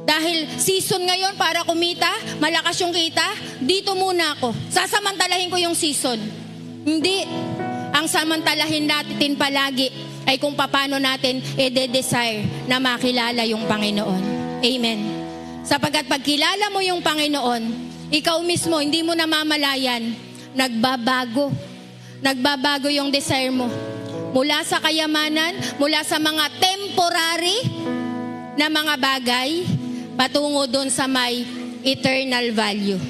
Dahil season ngayon para kumita, malakas yung kita, dito muna ako. Sasamantalahin ko yung season. Hindi. Ang samantalahin natin palagi ay kung paano natin i-desire na makilala yung Panginoon. Amen. Sapagkat pagkilala mo yung Panginoon, ikaw mismo, hindi mo namamalayan, nagbabago. Nagbabago yung desire mo. Mula sa kayamanan, mula sa mga temporary na mga bagay, patungo doon sa may eternal value.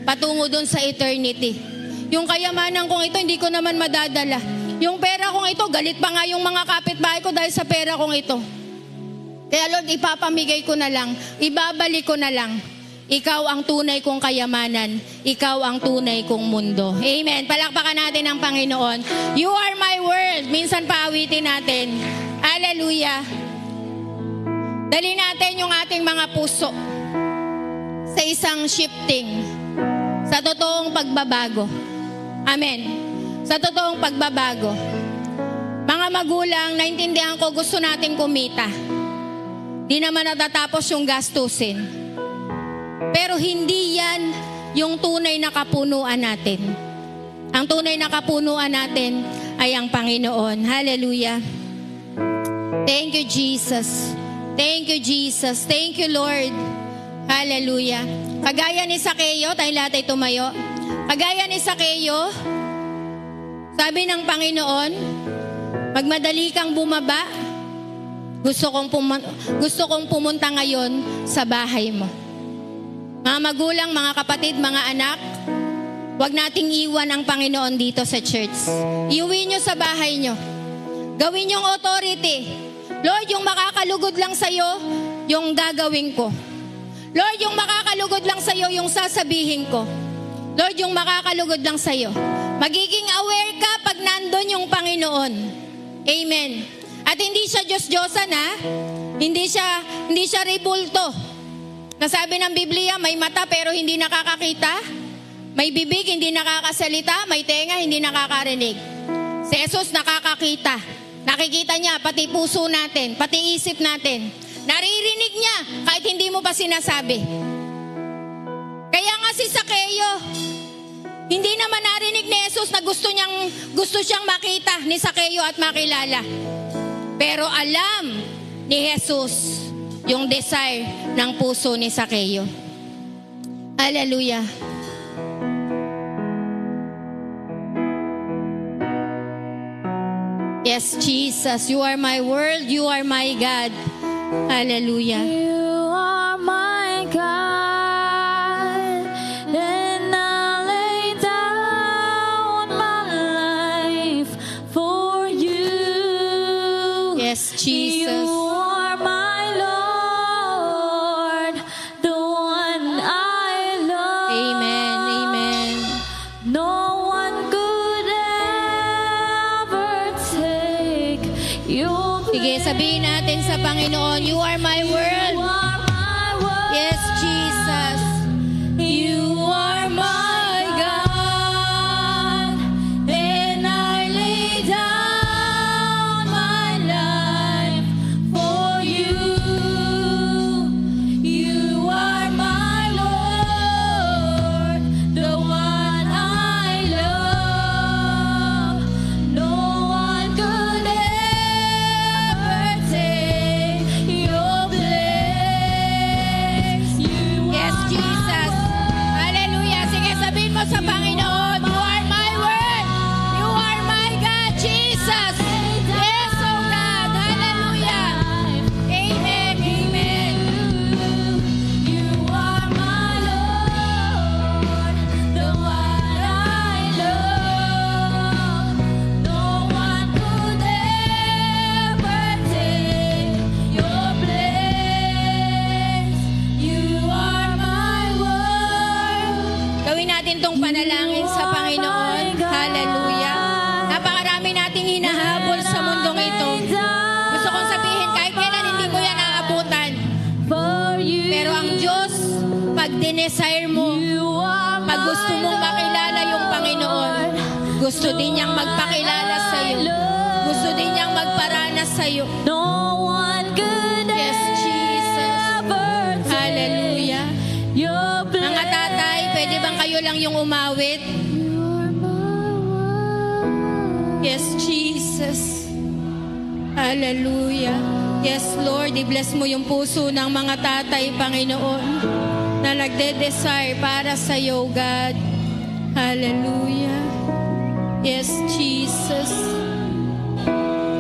Patungo doon sa eternity. Yung kayamanan kong ito, hindi ko naman madadala. Yung pera kong ito, galit pa nga yung mga kapitbahay ko dahil sa pera kong ito. Kaya Lord, ipapamigay ko na lang, ibabalik ko na lang. Ikaw ang tunay kong kayamanan, ikaw ang tunay kong mundo. Amen. Palakpakan natin ang Panginoon. You are my world. Minsan paawitin natin. Hallelujah. Dali natin yung ating mga puso sa isang shifting, sa totoong pagbabago. Amen. Sa totoong pagbabago. Mga magulang, naintindihan ko, gusto natin kumita. Di naman natatapos yung gastusin. Pero hindi yan yung tunay na kapunuan natin. Ang tunay na kapunuan natin ay ang Panginoon. Hallelujah. Thank you, Jesus. Thank you, Jesus. Thank you, Lord. Hallelujah. Kagaya ni Sakeo, tayo lahat ay tumayo. Kagaya ni Sakeo, sabi ng Panginoon, magmadali kang bumaba. Gusto kong pumunta ngayon sa bahay mo. Mga magulang, mga kapatid, mga anak, huwag nating iwan ang Panginoon dito sa church. Iuwi nyo sa bahay nyo. Gawin yung authority. Lord, yung makakalugod lang sa'yo, yung gagawin ko. Lord, yung makakalugod lang sa'yo, yung sasabihin ko. Lord, yung makakalugod lang sa'yo. Magiging aware ka pag nandun yung Panginoon. Amen. At hindi siya Diyos-Diyosan, ha? Hindi siya ribulto. Nasabi ng Biblia, may mata pero hindi nakakakita. May bibig, hindi nakakasalita. May tenga, hindi nakakarinig. Si Jesus nakakakita. Nakikita niya, pati puso natin, pati isip natin. Naririnig niya, kahit hindi mo pa sinasabi. Kaya nga si Sakeo, hindi naman narinig ni Jesus na gusto siyang makita ni Sakeo at makilala. Pero alam ni Jesus yung desire ng puso ni Sakeo. Hallelujah. Yes, Jesus, you are my world, you are my God. Hallelujah. You are my God, and I lay down my life for you. Yes, Jesus. You are my Lord, the one I love. Amen, amen. No one could ever take your place. Sige, sabihin natin sa Panginoon, you are my world. You are my world. Yes, Jesus. You are my God, and I lay down my life for you. You are my Lord, the one I love. No one could ever take your place. You Yes, are Jesus. Hallelujah. Sige, sabihin mo sa Panginoon, you are my world. You are my God, Jesus. Yes, oh God. Hallelujah. Amen, amen. You are my Lord, the one I love. No one could ever take your place. You are my world. Gawin natin tong panalangin sa Panginoon. Hallelujah. Napakarami nating hinahabol sa mundong ito. Gusto kong sabihin, kahit kailan hindi mo yan aabutan. For you. Pero ang Diyos, pag dinesire mo, You are pag gusto mong makilala yung Panginoon, gusto din niyang magpakilala sa iyo. Gusto din niyang magparanas sa iyo. No one could Yes, Jesus. ever take Hallelujah. your place. Mga tatay, pwede bang kayo lang yung umawit? You are my world. Yes, Jesus. Hallelujah. Yes, Lord, i-bless mo yung puso ng mga tatay, Panginoon, na nagde-desire para sa iyo, God. Hallelujah. Yes, Jesus.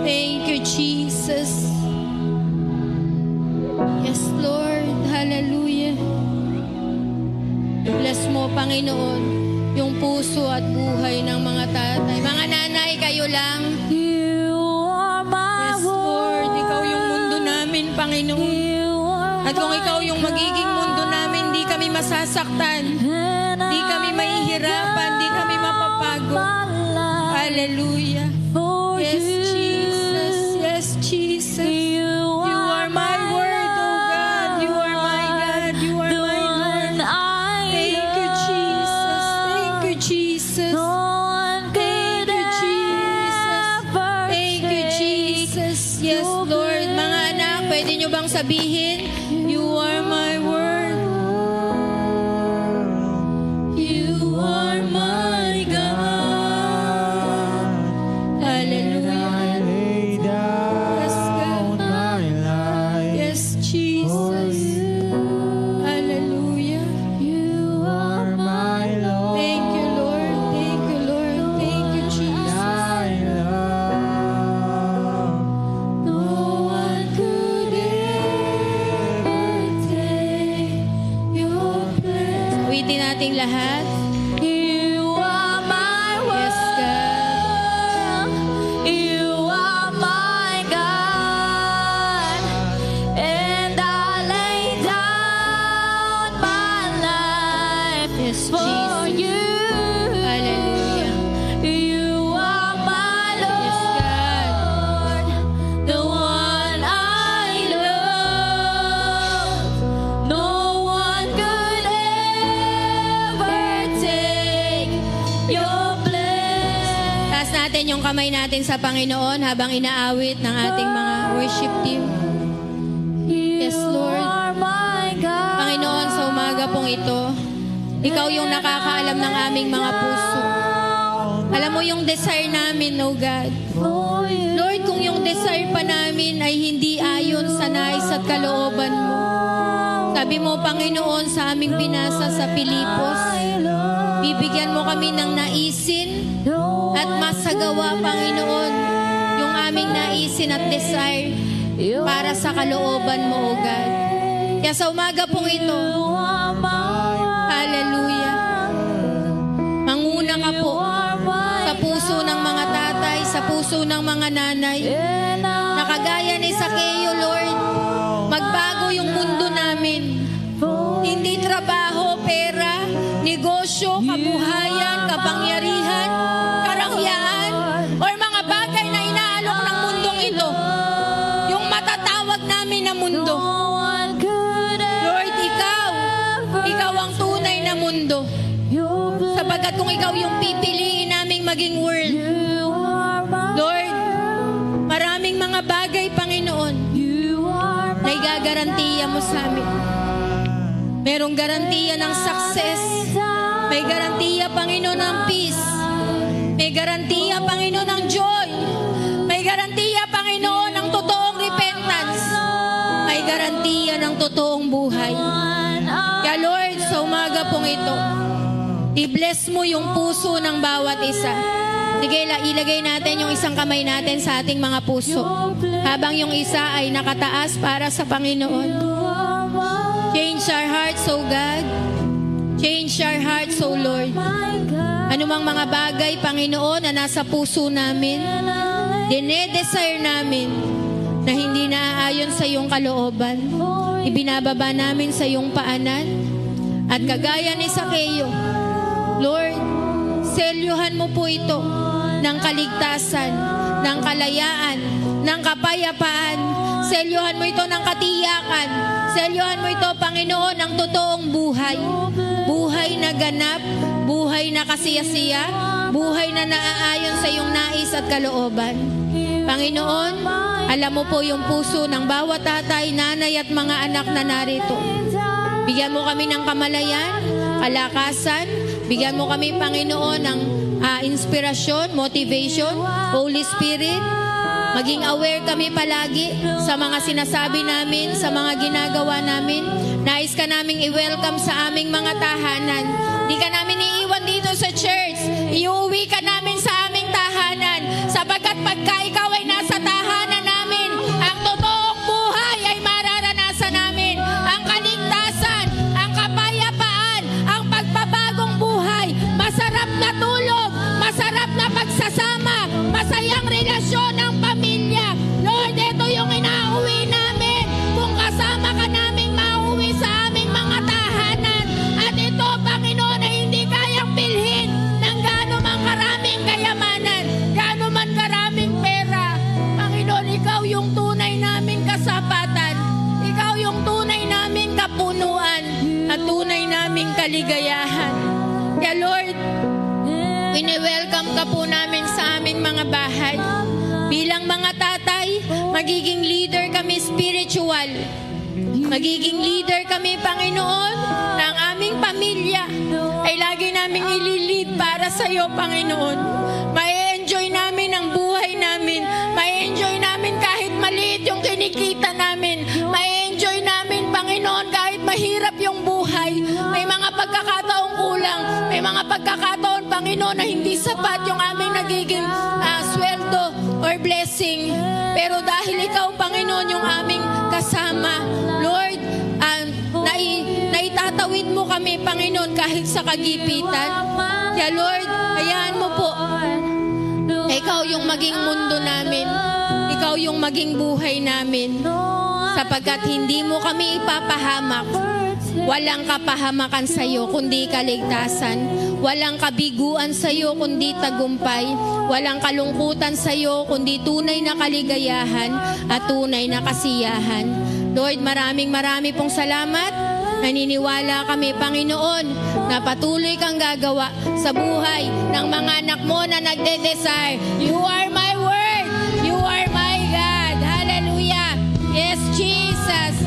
Thank you, Jesus. Yes, Lord. Hallelujah. Bless mo, Panginoon, yung puso at buhay ng mga tatay. Mga nanay, kayo lang. You are my Yes, Lord. Ikaw yung mundo namin, Panginoon. You are At kung ikaw yung magiging mundo namin, di kami masasaktan. Di kami mahihirapan. Di kami mapapagod. Hallelujah. Yes, Jesus. Yes, Jesus. You are my word, oh God. You are my God. You are my Lord. Thank you, Jesus. Thank you, Jesus. Thank you, Jesus. Thank you, Jesus. Yes, Lord. Mga anak, pwede nyo bang sabihin, you are my word. You are my God. Hallelujah. Yes, God. Yes, Jesus. Hallelujah. Thank you, Lord. Thank you, Lord. Thank you, Jesus. No one could ever take your place. Awitin nating lahat. You are my Yes, God. You are my God, and I lay down my life Yes, for Jesus. you. Hallelujah. You are my Yes, Lord, the one I love. No one could ever take your place. Taas natin yung kamay natin sa Panginoon habang inaawit ng ating mga worship team. Yes, Lord. You are my God. Panginoon, sa umaga pong ito, Ikaw yung nakakaalam ng aming mga puso. Alam mo yung desire namin, oh God. Lord, kung yung desire pa namin ay hindi ayon sa nais at kalooban mo. Sabi mo, Panginoon, sa aming binasa sa Pilipos, bibigyan mo kami ng naisin at masagawa, Panginoon, yung aming naisin at desire para sa kalooban mo, oh God. Kaya sa umaga pong ito, hallelujah, manguna ka po sa puso ng mga tatay, sa puso ng mga nanay, na kagaya ni Zaccheo, Lord, magbago yung mundo namin. Hindi trabaho, pera, negosyo, kabuhayan, kapangyarihan, karangyaan, or mga bagay na inaalok ng mundong ito. Yung matatawag namin na mundo. Lord, ikaw ang tunay na mundo. Sapagkat kung ikaw yung pipiliin naming maging world, Lord, maraming mga bagay, Panginoon, na igagarantiya mo sa amin. Merong garantiya ng success. May garantiya, Panginoon, ng peace. May garantiya, Panginoon, ng joy. May garantiya, Panginoon, ng totoong repentance. May garantiya ng totoong buhay. Kaya Lord, sa umaga pong ito, i-bless mo yung puso ng bawat isa. Sige, ilagay natin yung isang kamay natin sa ating mga puso, habang yung isa ay nakataas para sa Panginoon. Change our hearts, O God. Change our hearts, O Lord. Anumang mga bagay, Panginoon, na nasa puso namin, dinedesire namin na hindi naaayon sa iyong kalooban, ibinababa namin sa iyong paanan. At kagaya ni Zaccheo, Lord, selyuhan mo po ito ng kaligtasan, ng kalayaan, ng kapayapaan. Selyuhan mo ito ng katiyakan. Selyuhan mo ito, Panginoon, ng totoong buhay. Buhay na ganap, buhay na kasiyasiya, buhay na naaayon sa iyong nais at kalooban. Panginoon, alam mo po yung puso ng bawat tatay, nanay at mga anak na narito. Bigyan mo kami ng kamalayan, kalakasan. Bigyan mo kami, Panginoon, ng inspirasyon, motivation, Holy Spirit. Maging aware kami palagi sa mga sinasabi namin, sa mga ginagawa namin. Nais ka naming i-welcome sa aming mga tahanan. Di ka namin iiwan dito sa church. Iuwi ka namin sa aming tahanan. Sapagkat pagka ikaw ay nasa tahanan namin, ang totoong buhay ay mararanasan namin. Ang kaligtasan, ang kapayapaan, ang pagpabagong buhay, masarap na tulog, masarap na pagsasama, masayang relasyon ng pamilya. Lord, ito yung inauwi namin. Kung kasama ka naming mauwi sa aming mga tahanan. At ito, Panginoon, ay hindi kayang bilhin ng gaano man karaming kayamanan, gaano man karaming pera. Panginoon, ikaw yung tunay naming kasapatan. Ikaw yung tunay naming kapunuan at tunay naming kaligayahan. Kaya Lord, ini-welcome ka po namin sa aming mga bahay. Bilang mga tatay, magiging leader kami spiritual. Magiging leader kami, Panginoon, ng aming pamilya. Ay lagi naming ililid para sa iyo, Panginoon. May-enjoy namin ang buhay namin. May-enjoy namin kahit maliit yung kinikita namin. May-enjoy namin, Panginoon, kahit mahirap yung buhay. May mga pagkakataong kulang. May mga pagkakataon, Panginoon, na hindi sapat yung aming nagiging sweldo or blessing. Pero dahil ikaw, Panginoon, yung aming kasama, Lord, naitatawid mo kami, Panginoon, kahit sa kagipitan. Kaya Lord, hayaan mo po, ikaw yung maging mundo namin. Ikaw yung maging buhay namin. Sapagkat hindi mo kami ipapahamak. Walang kapahamakan sa iyo kundi kaligtasan. Walang kabiguan sa iyo kundi tagumpay. Walang kalungkutan sa iyo kundi tunay na kaligayahan at tunay na kasiyahan. Lord, maraming pong salamat. Naniniwala kami, Panginoon, na patuloy kang gagawa sa buhay ng mga anak mo na nagde-desire. You are my word. You are my God. Hallelujah. Yes, Jesus.